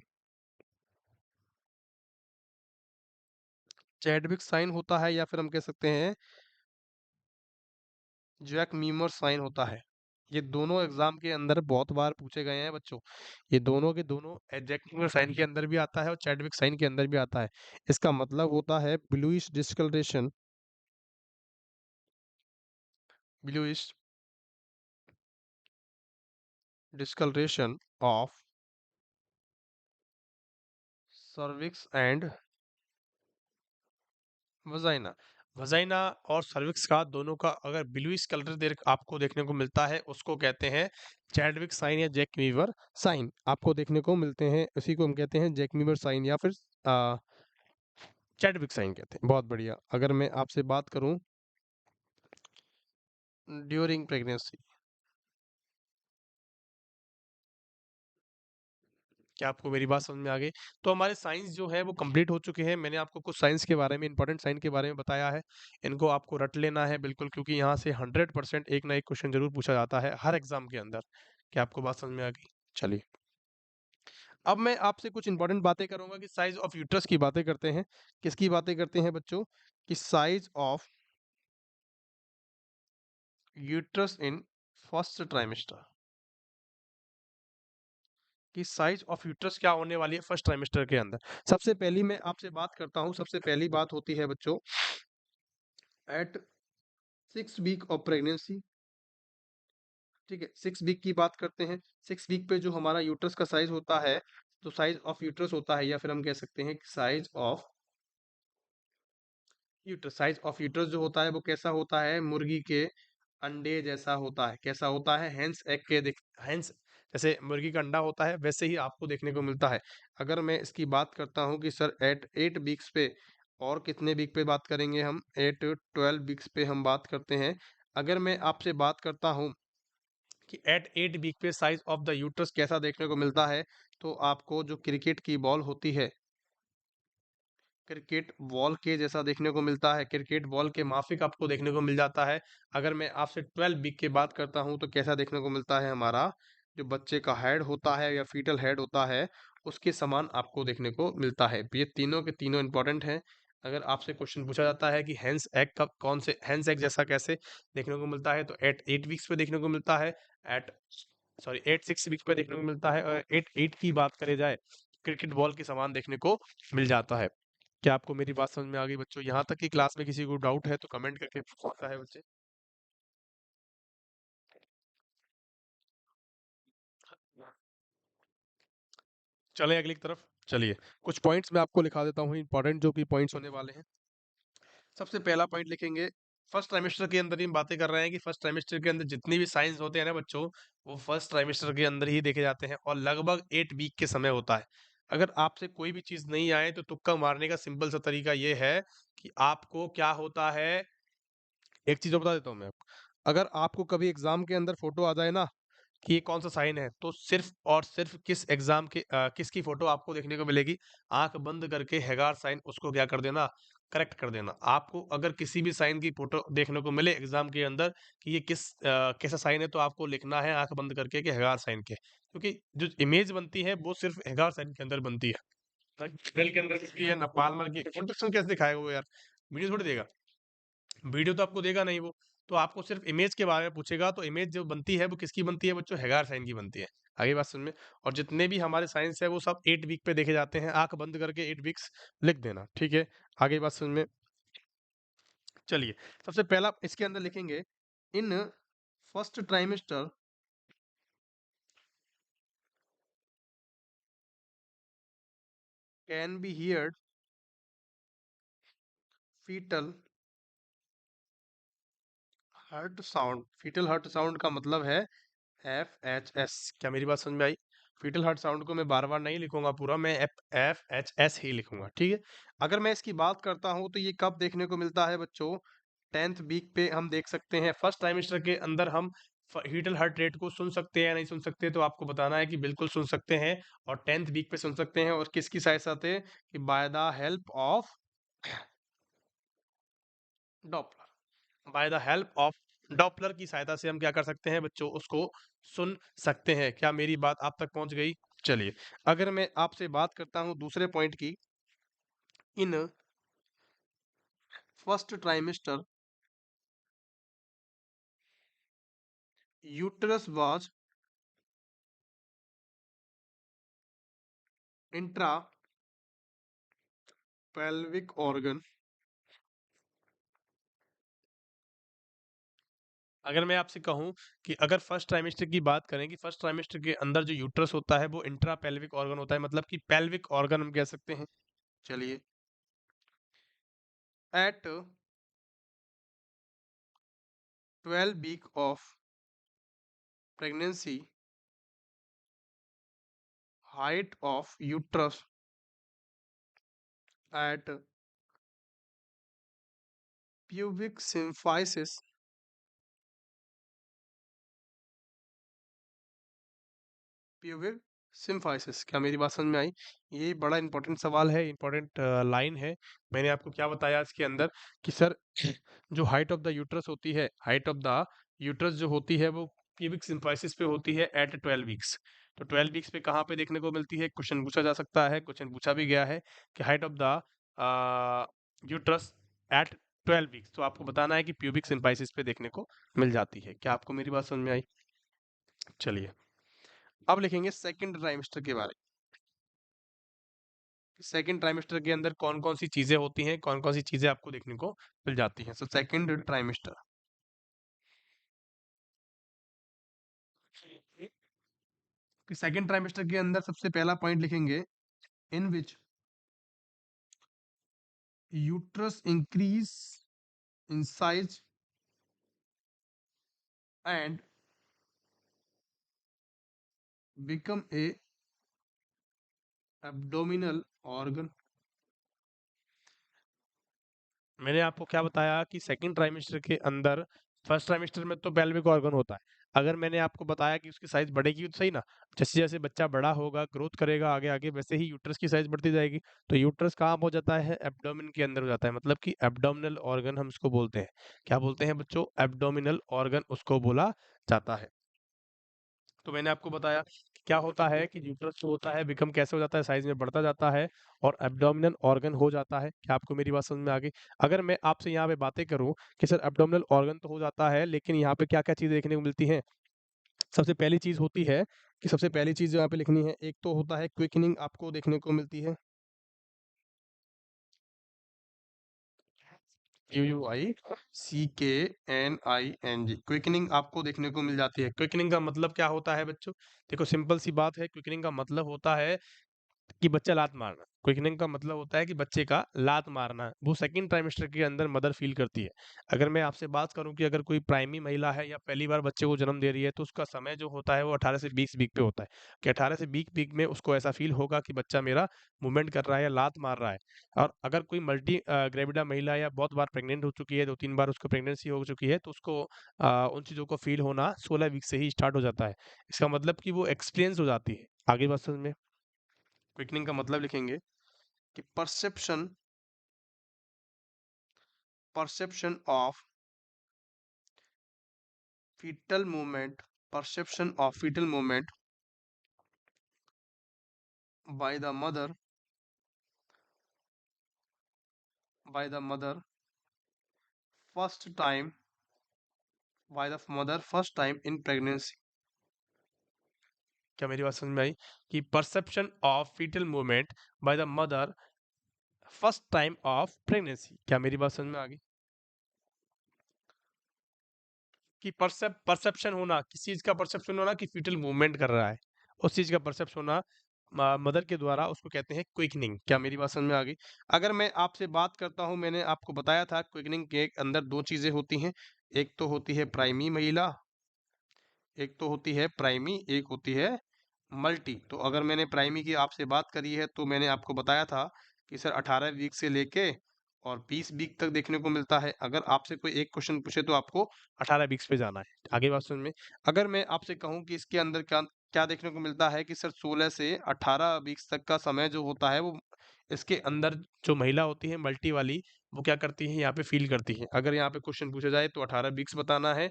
चैडविक साइन होता है, या फिर हम कह सकते हैं जैक मीमर साइन होता है। ये दोनों एग्जाम के अंदर बहुत बार पूछे गए हैं बच्चों। ये दोनों के दोनों जैक मीमर साइन के अंदर भी आता है और चैडविक साइन के अंदर भी आता है। इसका मतलब होता है bluish discolouration. Bluish discolouration of cervix and vagina. Vagina और सर्विक्स का दोनों का अगर ब्लूइश कलर आपको देखने को मिलता है, उसको कहते हैं चैडविक साइन या जैक मीवर साइन। आपको देखने को मिलते हैं, उसी को हम कहते हैं जैक मीवर साइन या फिर चैडविक साइन कहते हैं। बहुत बढ़िया। अगर मैं आपसे बात करूं ड्यूरिंग प्रेगनेंसी, क्या आपको मेरी बात समझ में आ गई? तो हमारे साइंस जो है वो कंप्लीट हो चुके हैं। मैंने आपको कुछ साइंस के बारे में, इंपॉर्टेंट साइन के बारे में बताया है। इनको आपको रट लेना है बिल्कुल, क्योंकि यहाँ से 100% एक ना एक क्वेश्चन जरूर पूछा जाता है हर एग्जाम के अंदर। क्या आपको बात समझ में आ गई? चलिए, अब मैं आपसे कुछ इंपॉर्टेंट बातें करूंगा कि साइज ऑफ यूट्रस की बातें करते हैं। किसकी बातें करते हैं बच्चों? कि size of uterus in first trimester. कि साइज ऑफ यूट्रस क्या होने वाली है फर्स्ट ट्राइमेस्टर के अंदर। सबसे पहली मैं आपसे बात करता हूं, सबसे पहली बात होती है बच्चों एट 6 वीक ऑफ प्रेगनेंसी। ठीक है, 6 वीक की बात करते हैं। 6 वीक पे जो हमारा यूट्रस का साइज होता है, तो साइज ऑफ यूट्रस होता है, या फिर हम कह सकते हैं size of uterus. Size of uterus जो होता है वो कैसा होता है? मुर्गी के अंडे जैसा होता है। कैसा होता है? हेंस एग के हेंस जैसे मुर्गी का अंडा होता है वैसे ही आपको देखने को मिलता है। अगर मैं इसकी बात करता हूं कि सर एट 8 वीक्स पे, और कितने वीक पे बात करेंगे हम? एट 12 वीक्स पे हम बात करते हैं। अगर मैं आपसे बात करता हूं कि एट 8 वीक पे साइज ऑफ द यूट्रस कैसा देखने को मिलता है, तो आपको जो क्रिकेट की बॉल होती है, क्रिकेट बॉल के जैसा देखने को मिलता है, क्रिकेट बॉल के माफिक आपको देखने को मिल जाता है। अगर मैं आपसे 12 वीक की बात करता हूं तो कैसा देखने को मिलता है, हमारा जो बच्चे का हेड होता है या फीटल हेड होता है उसके समान आपको देखने को मिलता है। ये तीनों के तीनों इंपॉर्टेंट हैं। अगर आपसे क्वेश्चन पूछा जाता है कि हैंस एग का कौन से हैंस एग जैसा कैसे देखने को मिलता है, तो एट 8 वीक्स पे देखने को मिलता है, एट सॉरी 8 6 वीक्स पे देखने को मिलता है, और 8 8 की बात करे जाए क्रिकेट बॉल के समान देखने को मिल जाता है। क्या आपको मेरी बात समझ में आ गई बच्चों? यहाँ तक कि क्लास में किसी को डाउट है तो कमेंट करके पूछ सकता है बच्चे। चलें अगली की तरफ। चलिए, कुछ पॉइंट्स मैं आपको लिखा देता हूँ इंपॉर्टेंट, जो कि पॉइंट्स होने वाले हैं। सबसे पहला पॉइंट लिखेंगे, फर्स्ट ट्राइमेस्टर के अंदर ही हम बातें कर रहे हैं कि फर्स्ट ट्राइमेस्टर के अंदर जितनी भी साइंस होते हैं ना बच्चों, वो फर्स्ट ट्राइमेस्टर के अंदर ही देखे जाते हैं और लगभग 8 वीक के समय होता है। अगर आपसे कोई भी चीज नहीं आए तो तुक्का मारने का सिंपल सा तरीका ये है कि आपको क्या होता है, एक चीज और बता देता हूँ मैं आपको। अगर आपको कभी एग्जाम के अंदर फोटो आ जाए ना कि ये कौन सा साइन है, तो सिर्फ और सिर्फ किस एग्जाम के किसकी फोटो आपको देखने को मिलेगी, आंख बंद करके हैगार साइन उसको क्या कर देना, करेक्ट कर देना। आपको अगर किसी भी साइन की फोटो देखने को मिले एग्जाम के अंदर कि ये कैसा साइन है, तो आपको लिखना है आंख बंद करके कि हैगार साइन के, क्योंकि जो इमेज बनती है वो सिर्फ हैगार साइन के अंदर बनती है। के अंदर किसकी है, नेपाल की फोटो कैसे दिखाएगा वो यार, वीडियो थोड़ी देगा, वीडियो तो आपको देगा नहीं वो। तो आपको सिर्फ इमेज के बारे में पूछेगा, तो इमेज जो बनती है वो किसकी बनती है बच्चों, हेगार साइन की बनती है। आगे बात समझ में। और जितने भी हमारे साइंस है वो सब 8 वीक पे देखे जाते हैं, आंख बंद करके 8 वीक्स लिख देना, ठीक है। आगे बात समझ में। चलिए, सबसे पहला इसके अंदर लिखेंगे, in first trimester can be heard fetal heart sound. Fetal heart sound का मतलब है FHS। क्या मेरी बात समझ में आई? फीटल हार्ट साउंड को मैं बार बार नहीं लिखूंगा पूरा, मैं FHS ही लिखूंगा, ठीक है। अगर मैं इसकी बात करता हूं तो ये कब देखने को मिलता है बच्चों, 10th वीक पे हम देख सकते हैं। फर्स्ट ट्राइमेस्टर के अंदर हम फीटल हार्ट रेट को सुन सकते हैं या नहीं सुन सकते, तो आपको बताना है कि बिल्कुल सुन सकते हैं, और 10th वीक पे सुन सकते हैं। और किसकी सहायता से, कि by the help of Doppler. By the help of Doppler की सहायता से हम क्या कर सकते हैं बच्चों, उसको सुन सकते हैं। क्या मेरी बात आप तक पहुंच गई? चलिए, अगर मैं आपसे बात करता हूं दूसरे पॉइंट की, इन first trimester uterus was intra pelvic organ. अगर मैं आपसे कहूं कि अगर फर्स्ट ट्राइमेस्टर की बात करें कि फर्स्ट ट्राइमेस्टर के अंदर जो यूट्रस होता है वो इंट्रा पेल्विक ऑर्गन होता है, मतलब कि पेल्विक ऑर्गन हम कह सकते हैं। चलिए, at 12 week of pregnancy, height of uterus at pubic symphysis, pubic symphysis. क्या मेरी बात समझ में आई? ये बड़ा इंपॉर्टेंट सवाल है, इंपॉर्टेंट लाइन है। मैंने आपको क्या बताया इसके अंदर कि सर जो हाइट ऑफ द यूट्रस होती है, हाइट ऑफ द यूट्रस जो होती है वो प्यूबिक सिम्फाइसिस पे होती है एट 12 वीक्स। तो 12 वीक्स पे कहाँ पे देखने को मिलती है, क्वेश्चन पूछा जा सकता है, क्वेश्चन पूछा भी गया है कि height of the uterus at 12 weeks, तो आपको बताना है कि प्यूबिक सिम्फाइसिस पे देखने को मिल जाती है। क्या आपको मेरी बात समझ में आई? चलिए, अब लिखेंगे सेकंड ट्राइमेस्टर के बारे में। सेकंड ट्राइमेस्टर के अंदर कौन कौन सी चीजें होती हैं, कौन कौन सी चीजें आपको देखने को मिल जाती हैं। So second trimester, second trimester के अंदर सबसे पहला पॉइंट लिखेंगे, in which uterus increase in size and become a abdominal organ. मैंने आपको क्या बताया कि सेकंड ट्राइमेस्टर के अंदर, फर्स्ट ट्राइमेस्टर में तो पेल्विक ऑर्गन होता है, अगर मैंने आपको बताया कि उसकी साइज बढ़ेगी तो सही ना, जैसे जैसे बच्चा बड़ा होगा, ग्रोथ करेगा आगे आगे, वैसे ही यूट्रस की साइज बढ़ती जाएगी। तो यूट्रस कहाँ हो जाता है? एब्डोमेन के अंदर हो जाता है, मतलब कि एब्डोमिनल ऑर्गन हम उसको बोलते हैं। क्या बोलते हैं बच्चों? एब्डोमिनल ऑर्गन उसको बोला जाता है। तो मैंने आपको बताया कि क्या होता है कि यूट्रस जो होता है बिकम कैसे हो जाता है, साइज में बढ़ता जाता है और एब्डोमिनल ऑर्गन हो जाता है। क्या आपको मेरी बात समझ में आ गई? अगर मैं आपसे यहाँ पे बातें करूँ कि सर एब्डोमिनल ऑर्गन तो हो जाता है, लेकिन यहाँ पे क्या क्या चीजें देखने को मिलती हैं? सबसे पहली चीज होती है कि सबसे पहली चीज जो यहाँ पे लिखनी है, एक तो होता है क्विकनिंग आपको देखने को मिलती है, QUICKNING, क्विकनिंग आपको देखने को मिल जाती है। क्विकनिंग का मतलब क्या होता है बच्चों? देखो सिंपल सी बात है, क्विकनिंग का मतलब होता है कि बच्चा लात मारना। क्विकनिंग का मतलब होता है कि बच्चे का लात मारना, वो सेकंड ट्राइमेस्टर के अंदर मदर फील करती है। अगर मैं आपसे बात करूं कि अगर कोई प्राइमी महिला है या पहली बार बच्चे को जन्म दे रही है, तो उसका समय जो होता है वो 18 से 20 वीक पे होता है, कि 18 से 20 वीक में उसको ऐसा फील होगा कि बच्चा मेरा मूवमेंट कर रहा है या लात मार रहा है। और अगर कोई मल्टी ग्रेविडा महिला या बहुत बार प्रेग्नेंट हो चुकी है, 2-3 बार उसको प्रेगनेंसी हो चुकी है, तो उसको उन चीज़ों को फील होना 16 वीक से ही स्टार्ट हो जाता है। इसका मतलब कि वो एक्सपीरियंस हो जाती है। आगे बात समझ में? क्विकनिंग का मतलब लिखेंगे कि perception of fetal movement, perception of fetal movement by the mother, by the mother first time, by the mother first time in pregnancy। क्या मेरी बात समझ में आई? कि perception of fetal movement by the mother first time of pregnancy. क्या मेरी बात समझ में आ गई? कि परसेप्शन होना, किस चीज का परसेप्शन होना? कि फीटल मूवमेंट कर रहा है, उस चीज का परसेप्शन होना मदर के द्वारा, उसको कहते हैं क्विकनिंग। क्या मेरी बात समझ में आ गई? अगर मैं आपसे बात करता हूं, मैंने आपको बताया था क्विकनिंग के अंदर दो चीजें होती हैं, एक तो होती है प्राइमी महिला, एक तो होती है प्राइमी, एक होती है मल्टी। तो अगर मैंने प्राइमी की आपसे बात करी है, तो मैंने आपको बताया था कि सर 18 वीक से लेके और 20 वीक तक देखने को मिलता है। अगर आपसे कोई एक क्वेश्चन पूछे तो आपको 18 वीक्स पे जाना है। आगे बात समझ में? अगर मैं आपसे कहूँ कि इसके अंदर क्या क्या देखने को मिलता है, कि सर 16 से 18 वीक्स तक का समय जो होता है, वो इसके अंदर जो महिला होती है मल्टी वाली, वो क्या करती है, यहाँ पे फील करती है। अगर यहाँ पे क्वेश्चन पूछा जाए तो 18 वीक्स बताना है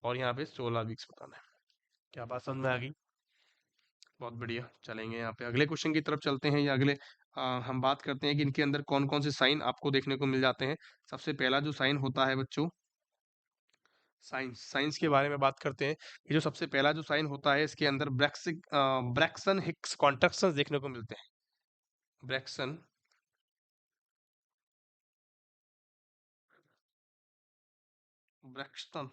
और यहाँ पे 16 वीक्स बताना है। क्या बात समझ में आ गई? बहुत बढ़िया। चलेंगे यहाँ पे अगले क्वेश्चन की तरफ चलते हैं, या अगले हम बात करते हैं कि इनके अंदर कौन कौन से साइन आपको देखने को मिल जाते हैं। सबसे पहला जो साइन होता है बच्चों, साइंस, साइंस के बारे में बात करते हैं। ये जो सबसे पहला जो साइन होता है, इसके अंदर ब्रैक्सन हिक्स कॉन्ट्रैक्शंस देखने को मिलते हैं। ब्रैक्सन ब्रैक्सटन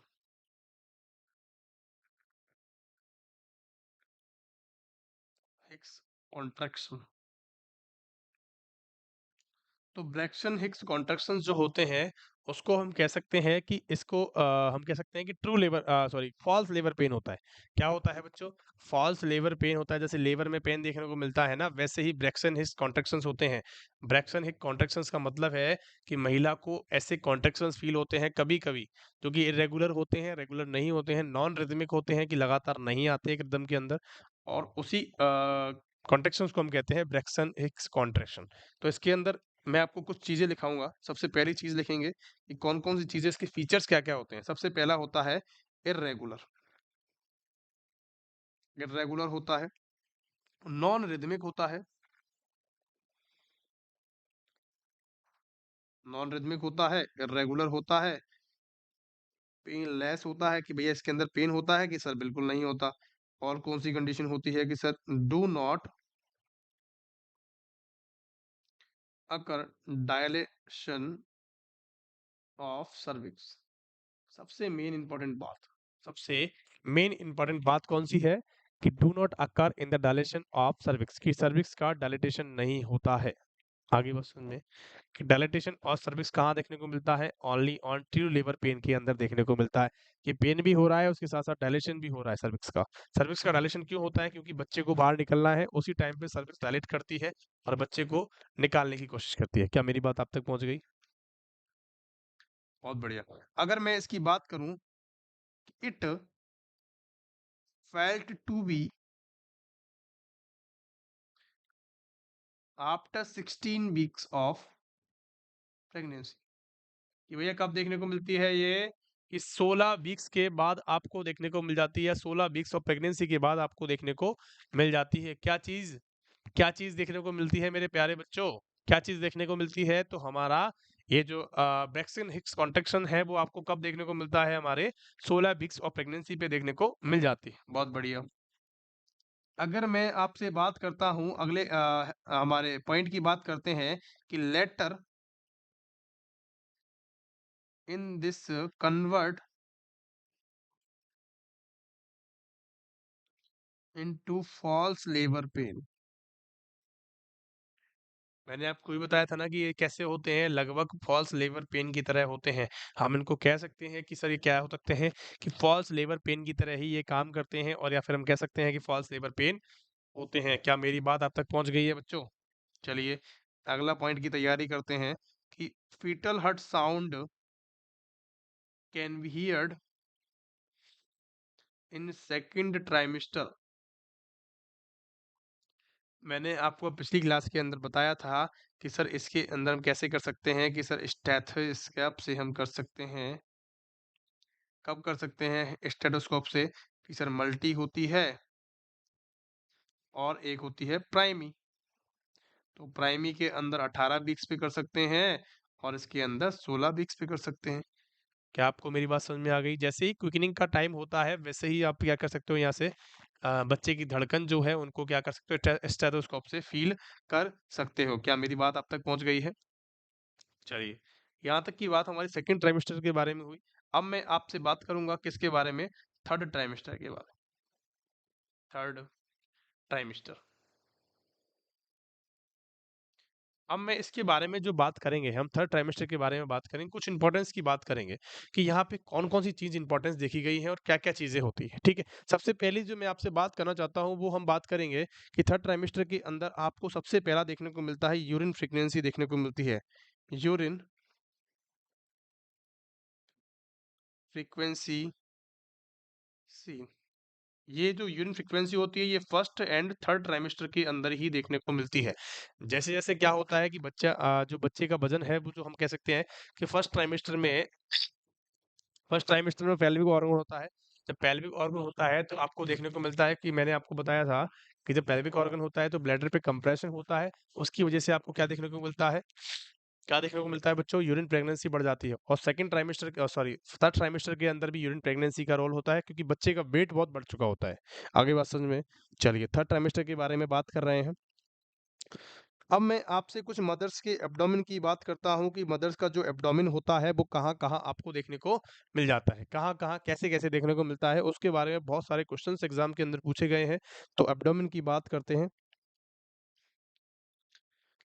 हिक्स कॉन्ट्रैक्शन। तो ब्रैक्सन हिक्स कॉन्ट्रैक्शंस जो होते हैं, उसको हम कह सकते हैं कि इसको हम कह सकते हैं कि true labour sorry false labour pain होता है। क्या होता है बच्चों? फॉल्स लेबर पेन होता है। जैसे लेबर में पेन देखने को मिलता है ना, वैसे ही ब्रैक्सन हिक्स कॉन्ट्रैक्शंस होते हैं। ब्रैक्सन हिक्स कॉन्ट्रैक्शंस का मतलब है कि महिला को ऐसे कॉन्ट्रैक्शंस फील होते हैं कभी कभी, जो कि इरेगुलर होते हैं, रेगुलर नहीं होते हैं, नॉन रिदमिक होते हैं, कि लगातार नहीं आते एक रिदम के अंदर। और उसी कॉन्ट्रैक्शंस को हम कहते हैं ब्रैक्सन हिक्स कॉन्ट्रैक्शन। तो इसके अंदर मैं आपको कुछ चीजें लिखाऊंगा। सबसे पहली चीज लिखेंगे कि कौन कौन सी चीजें, इसके फीचर्स क्या क्या होते हैं। सबसे पहला होता है इरेगुलर, इरेगुलर होता है, नॉन रिदमिक होता है, नॉन रिदमिक होता है, इरेगुलर होता है, पेन लेस होता है, कि भैया इसके अंदर पेन होता है, कि सर बिल्कुल नहीं होता। और कौन सी कंडीशन होती है, कि sir do not occur dilation of cervix. सबसे मेन इंपॉर्टेंट बात, सबसे मेन इंपॉर्टेंट बात कौन सी है? कि do not occur in the dilation of cervix, की सर्विक्स का डायलिटेशन नहीं होता है। आगे बस में कि डायलिटेशन और सर्विक्स कहाँ देखने को मिलता है? Only on true labour pain के अंदर देखने को मिलता है, कि पेन भी हो रहा है, उसके साथ साथ डायलेशन भी हो रहा है सर्विक्स का। सर्विक्स का डायलेशन क्यों होता है? क्योंकि बच्चे को बाहर निकलना है, उसी टाइम पे सर्विक्स डायलेट करती है और बच्चे को निकालने की कोशिश करती है। क्या मेरी बात आप तक पहुंच गई? बहुत बढ़िया। अगर मैं इसकी बात करूं, it felt to be after 16 weeks of pregnancy। कि भैया कब देखने को मिलती है ये, कि 16 वीक्स के बाद आपको देखने को मिल जाती है, 16 वीक्स ऑफ प्रेगनेंसी के बाद आपको देखने को मिल जाती है। क्या चीज देखने को मिलती है मेरे प्यारे बच्चों? क्या चीज देखने को मिलती है? तो हमारा ये जो ब्रैक्सन हिक्स कॉन्ट्रैक्शन है वो आपको कब देखने को मिलता है? हमारे 16 वीक्स ऑफ प्रेगनेंसी पे देखने को मिल जाती है। बहुत बढ़िया। अगर मैं आपसे बात करता हूं अगले हमारे पॉइंट की बात करते हैं कि later in this convert into false labour pain. मैंने आपको ये बताया था ना कि ये कैसे होते हैं, लगभग फॉल्स लेबर पेन की तरह होते हैं। हम इनको कह सकते हैं कि सर ये क्या हो सकते हैं, कि फॉल्स लेबर पेन की तरह ही ये काम करते हैं, और या फिर हम कह सकते हैं कि फॉल्स लेबर पेन होते हैं। क्या मेरी बात आप तक पहुंच गई है बच्चों? चलिए अगला पॉइंट की तैयारी करते हैं कि fetal heart sound can be heard in second trimester. मैंने आपको पिछली क्लास के अंदर बताया था कि सर इसके अंदर हम कैसे कर सकते हैं, कि सर स्टेथोस्कोप से हम कर सकते हैं। कब कर सकते हैं स्टेथोस्कोप से? कि सर मल्टी होती है और एक होती है प्राइमी। तो प्राइमी के अंदर 18 वीक्स पे कर सकते हैं और इसके अंदर 16 वीक्स पे कर सकते हैं। क्या आपको मेरी बात समझ में आ गई? जैसे ही क्विकनिंग का टाइम होता है वैसे ही आप क्या कर सकते हो, यहाँ से बच्चे की धड़कन जो है उनको क्या कर सकते हो, स्टेथोस्कोप से फील कर सकते हो। क्या मेरी बात आप तक पहुंच गई है? चलिए, यहाँ तक की बात हमारी सेकंड ट्राइमेस्टर के बारे में हुई। अब मैं आपसे बात करूंगा किसके बारे में? थर्ड ट्राइमेस्टर के बारे में। Third trimester. अब मैं इसके बारे में जो बात करेंगे, हम थर्ड ट्राइमेस्टर के बारे में बात करेंगे, कुछ इंपॉर्टेंस की बात करेंगे कि यहाँ पे कौन कौन सी चीज इंपॉर्टेंस देखी गई है और क्या क्या चीजें होती है। ठीक है, सबसे पहली जो मैं आपसे बात करना चाहता हूँ वो हम बात करेंगे कि थर्ड ट्राइमेस्टर के अंदर आपको सबसे पहला देखने को मिलता है यूरिन फ्रीक्वेंसी देखने को मिलती है। यूरिन फ्रीक्वेंसी सी। ये जो यूरिन फ्रीक्वेंसी होती है ये फर्स्ट एंड थर्ड ट्राइमेस्टर के अंदर ही देखने को मिलती है। जैसे जैसे क्या होता है कि बच्चा जो बच्चे का वजन है वो जो हम कह सकते हैं कि फर्स्ट ट्राइमेस्टर में पेल्विक ऑर्गन होता है। जब पेल्विक ऑर्गन होता है तो आपको देखने को मिलता है कि मैंने आपको बताया था कि जब पेल्विक ऑर्गन होता है तो ब्लैडर पे कंप्रेशन होता है, उसकी वजह से आपको क्या देखने को मिलता है? क्या देखने को मिलता है बच्चों? यूरिन प्रेगनेंसी बढ़ जाती है। और second trimester sorry third trimester के अंदर भी यूरिन प्रेगनेंसी का रोल होता है, क्योंकि बच्चे का वेट बहुत बढ़ चुका होता है। आगे बात समझ में? चलिए थर्ड ट्राइमेस्टर के बारे में बात कर रहे हैं। अब मैं आपसे कुछ मदर्स के एब्डोमेन की बात करता हूँ कि मदर्स का जो एब्डोमेन होता है वो कहाँ कहाँ आपको देखने को मिल जाता है, कहाँ कहाँ कैसे कैसे देखने को मिलता है, उसके बारे में बहुत सारे क्वेश्चंस एग्जाम के अंदर पूछे गए हैं। तो एब्डोमेन की बात करते हैं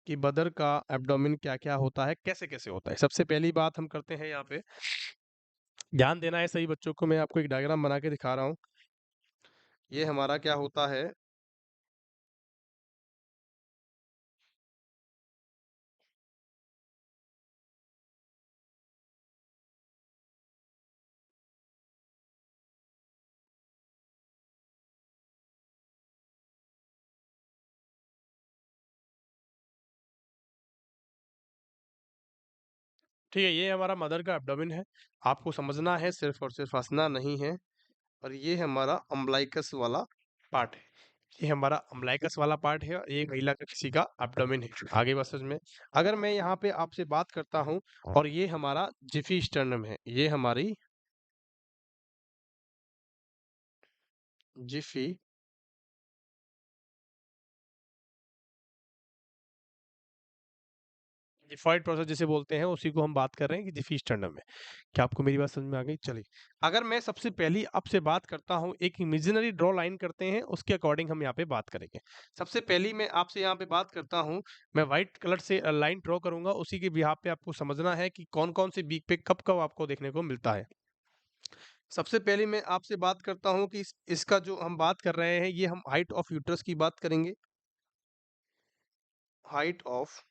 कि मदर का एब्डोमेन क्या क्या होता है, कैसे कैसे होता है। सबसे पहली बात हम करते हैं यहाँ पे, ध्यान देना है सही बच्चों को। मैं आपको एक डायग्राम बना के दिखा रहा हूँ। ये हमारा क्या होता है, ठीक है, ये हमारा मदर का एब्डोमेन है। आपको समझना है, सिर्फ और सिर्फ हंसना नहीं है। और ये हमारा अम्बलाइकस वाला पार्ट है। ये हमारा अम्बलाइकस वाला पार्ट है और ये महिला का किसी का एब्डोमेन है। आगे बात समझ में? अगर मैं यहाँ पे आपसे बात करता हूँ, और ये हमारा जिफी स्टर्नम है, ये हमारी जिफी जिफॉइड प्रोसेस जिसे बोलते हैं उसी को हम बात कर रहे हैं कि जिफी स्टर्नम है। क्या आपको मेरी बात समझ में आ गई? चलिए, अगर मैं सबसे पहली आपसे बात करता हूँ, एक इमेजिनरी ड्रॉ लाइन करते हैं, उसके अकॉर्डिंग हम यहाँ पे बात करेंगे। सबसे पहली मैं आपसे यहाँ पे बात करता हूँ, मैं व्हाइट कलर से लाइन ड्रॉ करूंगा, उसी के बिहाफ पे आपको समझना है कि कौन कौन से वीक पे कब कब आपको देखने को मिलता है। सबसे पहले मैं आपसे बात करता हूँ कि इसका जो हम बात कर रहे हैं, ये हम हाइट ऑफ यूट्रस की बात करेंगे। हाइट ऑफ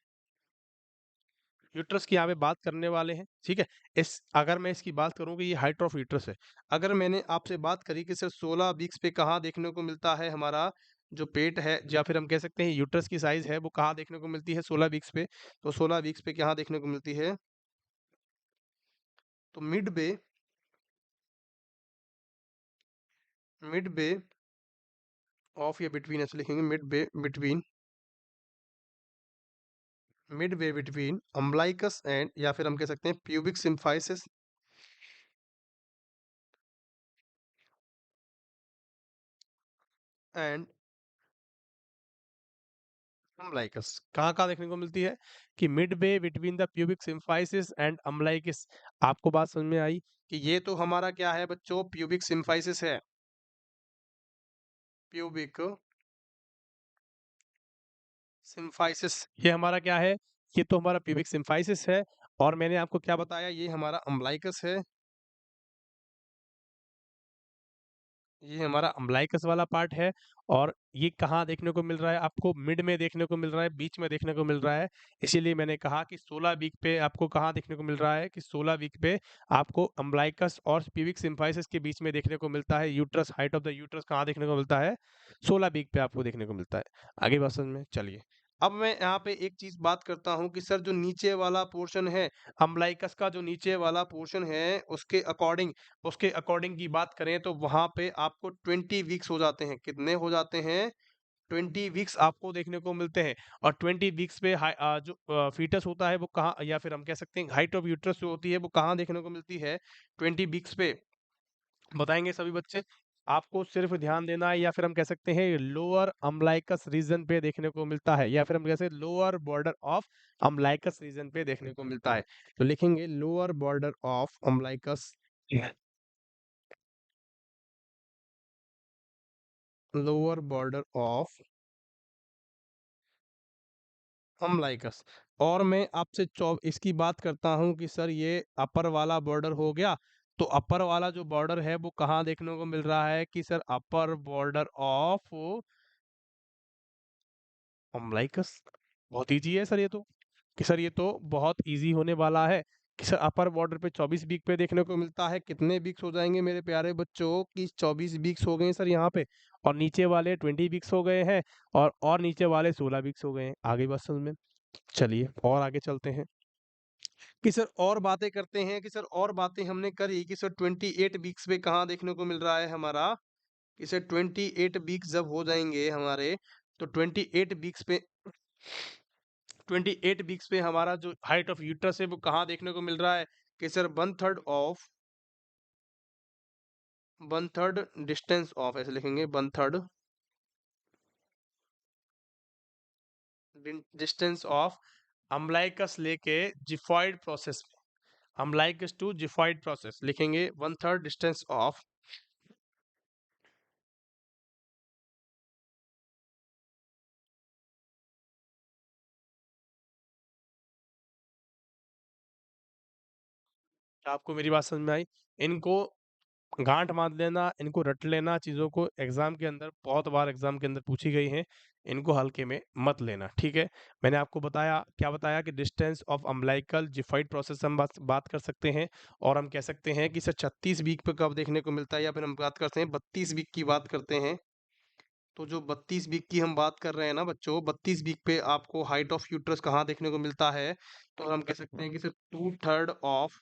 यूट्रस की यहाँ पे बात करने वाले हैं, ठीक है? इस अगर मैं इसकी बात करूँ कि ये हाइट ऑफ यूट्रस है। अगर मैंने आपसे बात करी कि सर 16 वीक्स पे कहाँ देखने को मिलता है हमारा जो पेट है या फिर हम कह सकते हैं यूट्रस की साइज़ है वो कहाँ देखने को मिलती है 16 वीक्स पे? तो 16 वीक्स पे कहाँ देखने को मिलती है? तो मिड बे ऑफ या बिटवीन ऐसे लिखेंगे midway between umbilicus and या फिर हम कह सकते हैं प्यूबिक सिम्फाइसिस एंड अम्ब्लाइकस कहाँ-कहाँ देखने को मिलती है कि midway between the pubic symphysis and umbilicus. आपको बात समझ में आई कि ये तो हमारा क्या है बच्चों प्यूबिक सिम्फाइसिस है। प्यूबिक सिम्फाइसिस ये हमारा क्या है? ये तो हमारा प्यूबिक सिम्फाइसिस है और मैंने आपको क्या बताया ये हमारा अम्ब्लाइकस है। ये हमारा अम्ब्लाइकस वाला पार्ट है और ये कहाँ देखने को मिल रहा है आपको मिड में देखने को मिल रहा है, बीच में देखने को मिल रहा है। इसीलिए मैंने कहा कि 16 वीक पे आपको कहाँ देखने को मिल रहा है कि 16 वीक पे आपको अम्ब्लाइकस और प्यूबिक सिम्फाइसिस के बीच में देखने को मिलता है। Uterus height of the uterus कहाँ देखने को मिलता है? 16 वीक पे आपको देखने को मिलता है। आगे बात समझ में? चलिए। अब मैं यहाँ पे एक चीज़ बात करता हूँ कि सर जो नीचे वाला पोर्शन है, अम्ब्लाइकस का जो नीचे वाला पोर्शन है, उसके अकॉर्डिंग की बात करें तो वहाँ पे आपको 20 वीक्स हो जाते हैं। कितने हो जाते हैं? 20 वीक्स आपको देखने को मिलते हैं और 20 वीक्स पे जो फीटस होता है वो कहाँ या फिर हम कह सकते हैं हाइट ऑफ यूट्रस जो होती है वो कहाँ देखने को मिलती है? 20 वीक्स पे बताएँगे सभी बच्चे। आपको सिर्फ़ ध्यान देना है या फिर हम कह सकते हैं लोअर अम्ब्लाइकस रीजन पे देखने को मिलता है या फिर हम कह सकते हैं lower border of umbilicus region पे देखने को मिलता है। तो लिखेंगे lower border of umbilicus lower border of umbilicus. और मैं आपसे इसकी बात करता हूँ कि सर ये अपर वाला बॉर्डर हो गया, तो अपर वाला जो बॉर्डर है वो कहाँ देखने को मिल रहा है कि sir upper border of umbilicus. बहुत ईज़ी है सर ये तो, कि सर ये तो बहुत ईज़ी होने वाला है कि सर अपर बॉर्डर पे 24 वीक पे देखने को मिलता है। कितने वीक्स हो जाएँगे मेरे प्यारे बच्चों कि 24 वीक्स हो गए सर यहाँ पे और नीचे वाले 20 वीक्स हो गए हैं और नीचे वाले 16 वीक्स हो गए हैं। आगे बात समझ में? चलिए और आगे चलते हैं कि सर और बातें करते हैं कि सर और बातें हमने करी कि सर 28 वीक्स पे कहाँ देखने को मिल रहा है हमारा कि सर 28 वीक्स जब हो जाएँगे हमारे तो 28 वीक्स पे 28 वीक्स पे हमारा जो हाइट ऑफ यूट्रस है वो कहाँ देखने को मिल रहा है कि सर 1/3 डिस्टेंस ऑफ ऐसे लिखेंगे 1/3 डिस्टेंस ऑफ अम्ब्लाइकस लेके xiphoid process umbilicus to xiphoid process लिखेंगे 1/3 डिस्टेंस ऑफ आपको मेरी बात समझ में आई इनको गांठ बांध लेना इनको रट लेना चीज़ों को एग्जाम के अंदर बहुत बार एग्जाम के अंदर पूछी गई हैं इनको हल्के में मत लेना ठीक है मैंने आपको बताया क्या बताया कि डिस्टेंस ऑफ अम्ब्लाइकल जिफाइड प्रोसेस हम बात कर सकते हैं और हम कह सकते हैं कि सर 36 वीक पे कब देखने को मिलता है या फिर हम बात करते हैं 32 वीक की बात करते हैं तो जो 32 वीक की हम बात कर रहे हैं ना बच्चों 32 वीक पे आपको हाइट ऑफ यूट्रस कहाँ देखने को मिलता है तो हम कह सकते हैं कि sir 2/3 of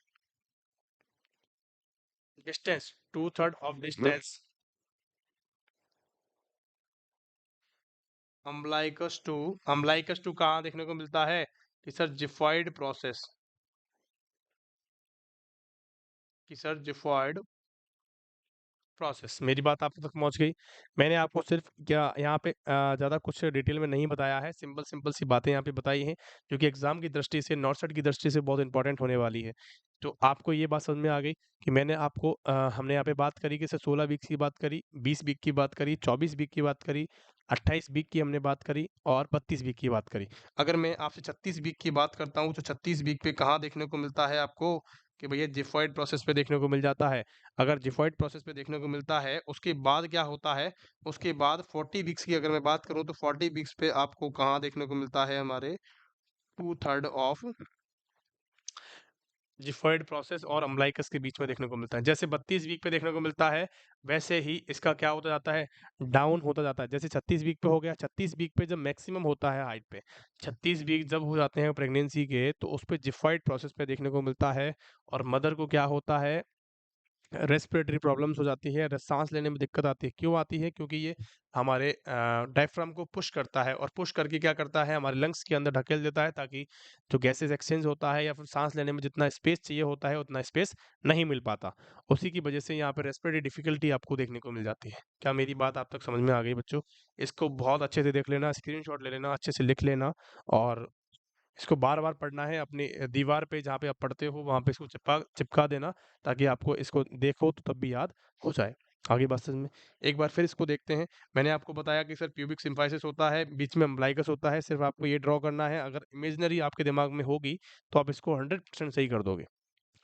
distance 2/3 of distance umbilicus to कहाँ देखने को मिलता है कि सर जिफॉइड प्रोसेस कि सर जिफॉइड प्रोसेस मेरी बात आप तक पहुंच गई मैंने आपको सिर्फ क्या यहाँ पे ज़्यादा कुछ डिटेल में नहीं बताया है सिंपल सिंपल सी बातें यहाँ पे बताई हैं जो कि एग्जाम की दृष्टि से नॉर्थ साइड की दृष्टि से बहुत इंपॉर्टेंट होने वाली है तो आपको ये बात समझ में आ गई कि मैंने आपको हमने यहाँ पे बात करी कि सर 16 वीक की बात करी 20 वीक की बात करी 24 वीक की बात करी 28 वीक की हमने बात करी और 32 वीक की बात करी अगर मैं आपसे 36 वीक की बात करता हूँ तो 36 वीक पे कहाँ देखने को मिलता है आपको कि भैया जिफॉइड प्रोसेस पे देखने को मिल जाता है अगर जिफॉइड प्रोसेस पे देखने को मिलता है उसके बाद क्या होता है उसके बाद 40 वीक्स की अगर मैं बात करूं तो 40 वीक्स पे आपको कहाँ देखने को मिलता है हमारे 2/3 ऑफ जिफॉइड प्रोसेस और अम्लाइकस के बीच में देखने को मिलता है। जैसे 32 वीक पे देखने को मिलता है, वैसे ही इसका क्या होता जाता है, डाउन होता जाता है। जैसे 36 वीक पे हो गया, 36 वीक पे जब मैक्सिमम होता है हाइट पे, 36 वीक जब हो जाते हैं प्रेगनेंसी के, तो उस पे जिफॉइड प्रोसेस पे देखने को मिलता है। और मदर को क्या होता है, रेस्पिरेटरी प्रॉब्लम्स हो जाती है, सांस लेने में दिक्कत आती है। क्यों आती है? क्योंकि ये हमारे डायफ्राम को पुश करता है, और पुश करके क्या करता है, हमारे लंग्स के अंदर ढकेल देता है, ताकि जो गैसेस एक्सचेंज होता है या फिर सांस लेने में जितना स्पेस चाहिए होता है उतना स्पेस नहीं मिल पाता। उसी की वजह से यहाँ पे रेस्पिरेटरी डिफिकल्टी आपको देखने को मिल जाती है। क्या मेरी बात आप तक समझ में आ गई बच्चों? इसको बहुत अच्छे से देख लेना, स्क्रीनशॉट ले लेना, अच्छे से लिख लेना, और इसको बार-बार पढ़ना है। अपनी दीवार पे जहाँ पे आप पढ़ते हो वहाँ पे इसको चिपका देना, ताकि आपको इसको देखो तो तब भी याद हो जाए। आगे बात समझ में? एक बार फिर इसको देखते हैं। मैंने आपको बताया कि सर प्यूबिक सिम्फाइसिस होता है, बीच में अम्बिलिकस होता है, सिर्फ़ आपको ये ड्रॉ करना है। अगर इमेजिनरी आपके दिमाग में होगी, तो आप इसको 100% सही कर दोगे।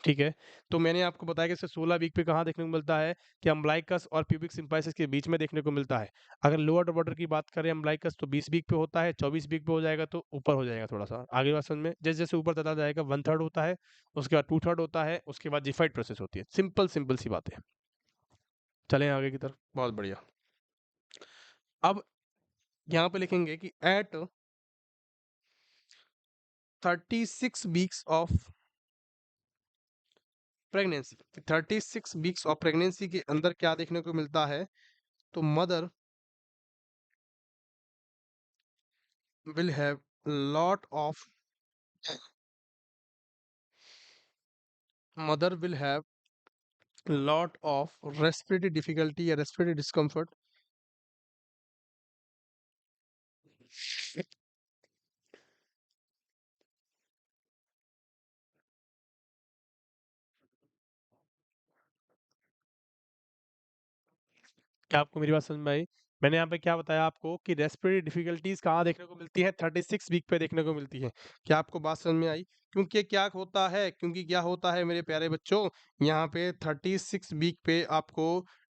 ठीक है? तो मैंने आपको बताया कि इसे 16 वीक पे कहाँ देखने को मिलता है, कि अम्बिलिकस और प्यूबिक सिम्प्लाइसिस के बीच में देखने को मिलता है। अगर लोअर बॉर्डर की बात करें अम्बिलिकस, तो 20 वीक पे होता है, 24 वीक पे हो जाएगा तो ऊपर हो जाएगा थोड़ा-सा। आगे बात समझ में? जैसे-जैसे ऊपर चला जाएगा 1/3 होता है, उसके बाद 2/3 होता है, उसके बाद जिफाइड प्रोसेस होती है। सिंपल सिंपल सी बात है। चलें आगे की तरफ। बहुत बढ़िया। अब यहाँ पे लिखेंगे कि at 36 weeks of pregnancy, 36 weeks of pregnancy के अंदर क्या देखने को मिलता है, तो will have lot of mother will have lot of respiratory difficulty या respiratory discomfort, क्या आपको मेरी बात समझ में आई? मैंने यहाँ पे क्या बताया आपको कि रेस्पिरेटरी डिफिकल्टीज कहाँ देखने को मिलती है, 36 वीक पे देखने को मिलती है। क्या आपको बात समझ में आई? क्योंकि क्या होता है मेरे प्यारे बच्चों, यहाँ पे 36 वीक पे आपको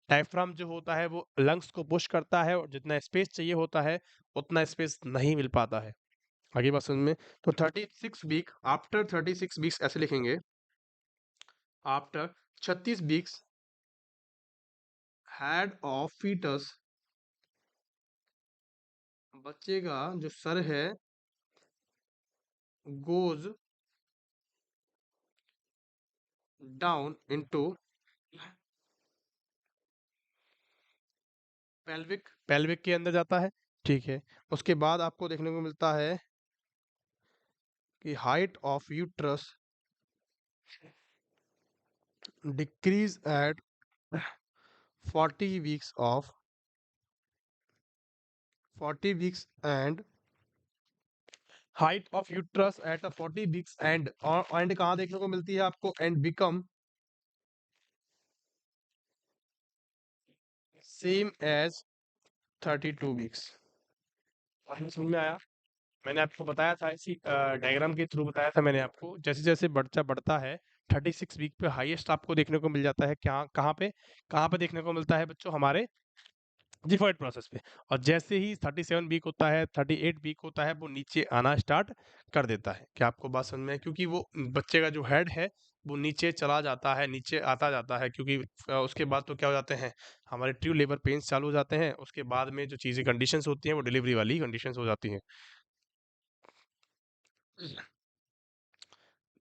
डायफ्राम जो होता है वो लंग्स को पुश करता है, और जितना स्पेस चाहिए होता है उतना स्पेस नहीं मिल पाता है। आगे बात समझ में? तो 36 वीक, आफ्टर 36 वीक्स ऐसे लिखेंगे, after 36 weeks head of foetus, बच्चे का जो सर है goes down into pelvic, pelvic के अंदर जाता है। ठीक है? उसके बाद आपको देखने को मिलता है कि height of uterus decrease at 40 weeks of 40 weeks and height of uterus at 40 weeks and, और एंड कहाँ देखने को मिलती है आपको, and become same as 32 weeks. समझ में आया? मैंने आपको बताया था, इसी डायग्राम के थ्रू बताया था मैंने आपको, जैसे जैसे बच्चा बढ़ता है 36 वीक पे हाईएस्ट आपको देखने को मिल जाता है। क्या कहाँ पे देखने को मिलता है बच्चों, हमारे जिफॉइड प्रोसेस पे। और जैसे ही 37 वीक होता है, 38 वीक होता है, वो नीचे आना स्टार्ट कर देता है। क्या आपको बात समझ में है? क्योंकि वो बच्चे का जो हेड है वो नीचे चला जाता है, नीचे आता जाता है, क्योंकि उसके बाद तो क्या हो जाते हैं, हमारे ट्रू लेबर पेन्स चालू हो जाते हैं। उसके बाद में जो चीज़ें कंडीशंस होती हैं वो डिलीवरी वाली कंडीशंस हो जाती हैं।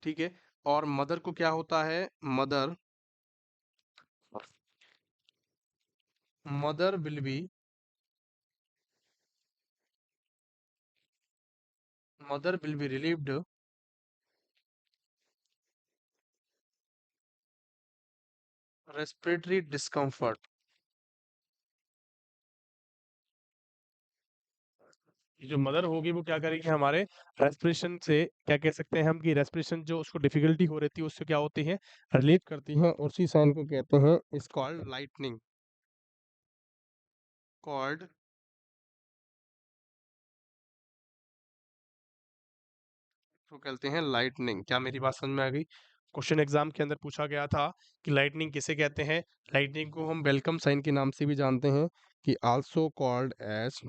ठीक है? और मदर को क्या होता है, mother mother will be mother will be relieved respiratory discomfort. जो मदर होगी वो क्या करेगी, हमारे रेस्पिरेशन से, क्या कह सकते हैं हम, कि रेस्पिरेशन जो उसको डिफिकल्टी हो रही थी उससे क्या होती है, रिलीव करती है। और उसी साइन को कहते हैं, इस कॉल्ड लाइटनिंग, कॉल्ड तो कहते हैं लाइटनिंग। क्या मेरी बात समझ में आ गई? क्वेश्चन एग्जाम के अंदर पूछा गया था कि लाइटनिंग किसे कहते हैं। लाइटनिंग को हम वेलकम साइन के नाम से भी जानते हैं, कि also called as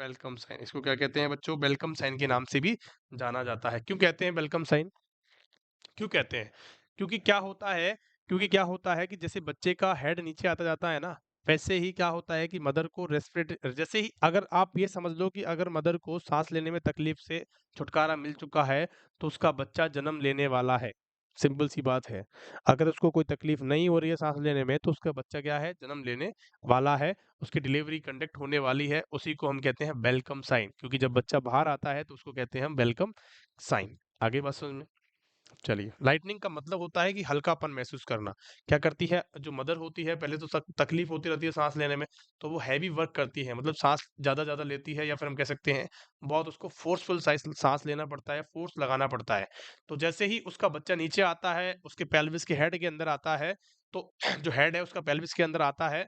welcome sign, इसको क्या कहते हैं बच्चों? वेलकम साइन के नाम से भी जाना जाता है। क्यों कहते हैं वेलकम साइन? क्यों कहते हैं? क्योंकि क्या होता है क्योंकि क्या होता है कि जैसे बच्चे का हेड नीचे आता जाता है ना, वैसे ही क्या होता है कि मदर को रेस्पिरेट जैसे ही अगर आप ये समझ लो कि अगर मदर को साँस लेने में तकलीफ से छुटकारा मिल चुका है, तो उसका बच्चा जन्म लेने वाला है। सिंपल सी बात है। अगर उसको कोई तकलीफ नहीं हो रही है साँस लेने में, तो उसका बच्चा क्या है? जन्म लेने वाला है, उसकी डिलीवरी कंडक्ट होने वाली है, उसी को हम कहते हैं वेलकम साइन। क्योंकि जब बच्चा बाहर आता है, तो उसको कहते हैं हम वेलकम साइन। आगे बात समझ में? चलिए, लाइटनिंग का मतलब होता है कि हल्कापन महसूस करना। क्या करती है जो मदर होती है पहले तो तकलीफ होती रहती है सांस लेने में, तो वो हैवी वर्क करती है, मतलब सांस ज़्यादा ज़्यादा लेती है, या फिर हम कह सकते हैं बहुत उसको फोर्सफुल सांस लेना पड़ता है, फोर्स लगाना पड़ता है। तो जैसे ही उसका बच्चा नीचे आता है, उसके पेल्विस के हेड के अंदर आता है, तो जो हेड है उसका पेल्विस के अंदर आता है,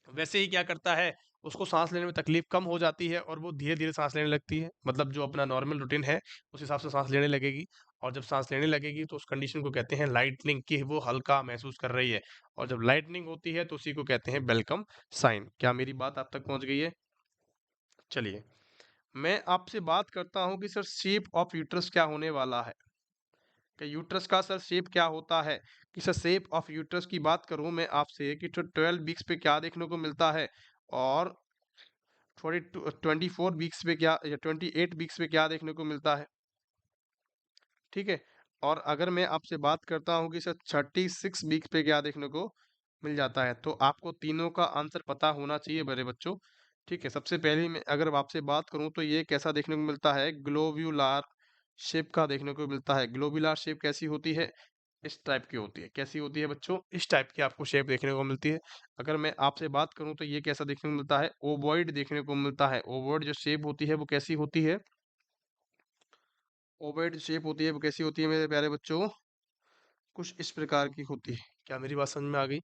वैसे ही क्या करता है, उसको साँस लेने में तकलीफ कम हो जाती है और वो धीरे-धीरे साँस लेने लगती है। मतलब जो अपना नॉर्मल रूटीन है, उस हिसाब से साँस लेने लगेगी, और जब साँस लेने लगेगी तो उस कंडीशन को कहते हैं लाइटनिंग, कि वो हल्का महसूस कर रही है। और जब लाइटनिंग होती है तो उसी को कहते हैं वेलकम साइन। क्या मेरी बात आप तक पहुँच गई है? चलिए, मैं आपसे बात करता हूँ कि सर शेप ऑफ यूट्रस क्या होने वाला है? कि यूट्रस का सर शेप क्या होता है? कि सर शेप ऑफ यूट्रस की बात करूँ मैं आपसे कि 12 वीक्स पे क्या देखने को मिलता है, और 24 वीक्स पे क्या, या 28 वीक्स पे क्या देखने को मिलता है, ठीक है? और अगर मैं आपसे बात करता हूँ कि सर 36 वीक्स पे क्या देखने को मिल जाता है, तो आपको तीनों का आंसर पता होना चाहिए मेरे बच्चों, ठीक है? सबसे पहले मैं अगर आपसे बात करूँ तो ये कैसा देखने को मिलता है, ग्लोब्यूलर शेप का देखने को मिलता है। ग्लोब्यूलर शेप कैसी होती है? इस टाइप की होती है। कैसी होती है बच्चों? इस टाइप की आपको शेप देखने को मिलती है। अगर मैं आपसे बात करूँ तो ये कैसा देखने को मिलता है? ओवॉइड देखने को मिलता है। ओवॉइड जो शेप होती है वो कैसी होती है? ओवॉइड शेप होती है वो कैसी होती है मेरे प्यारे बच्चों? कुछ इस प्रकार की होती है। क्या मेरी बात समझ में आ गई?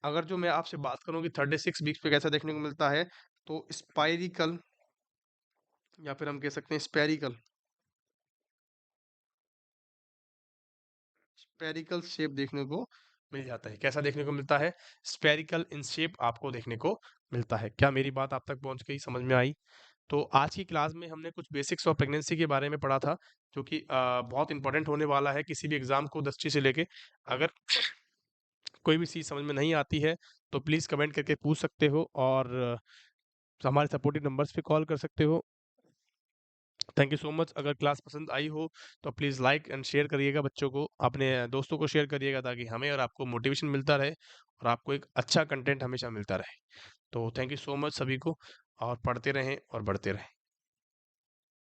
अगर जो मैं आपसे बात करूँ कि 36 वीक्स पे कैसा देखने को मिलता है, तो स्पाइरिकल, या फिर हम कह सकते हैं स्पेरिकल, स्पेरिकल शेप देखने को मिल जाता है। कैसा देखने को मिलता है? स्पेरिकल इन शेप आपको देखने को मिलता है। क्या मेरी बात आप तक पहुँच गई, समझ में आई? तो आज की क्लास में हमने कुछ बेसिक्स ऑफ प्रेगनेंसी के बारे में पढ़ा था, जो कि बहुत इंपॉर्टेंट होने वाला है किसी भी एग्जाम को दृष्टि से लेके। अगर कोई भी चीज़ समझ में नहीं आती है, तो प्लीज़ कमेंट करके पूछ सकते हो, और हमारे सपोर्टिव नंबर्स पे कॉल कर सकते हो। Thank you so much. अगर क्लास पसंद आई हो तो प्लीज़ लाइक एंड शेयर करिएगा, बच्चों को, अपने दोस्तों को शेयर करिएगा, ताकि हमें और आपको मोटिवेशन मिलता रहे, और आपको एक अच्छा कंटेंट हमेशा मिलता रहे। तो थैंक यू सो मच सभी को, और पढ़ते रहें और बढ़ते रहें।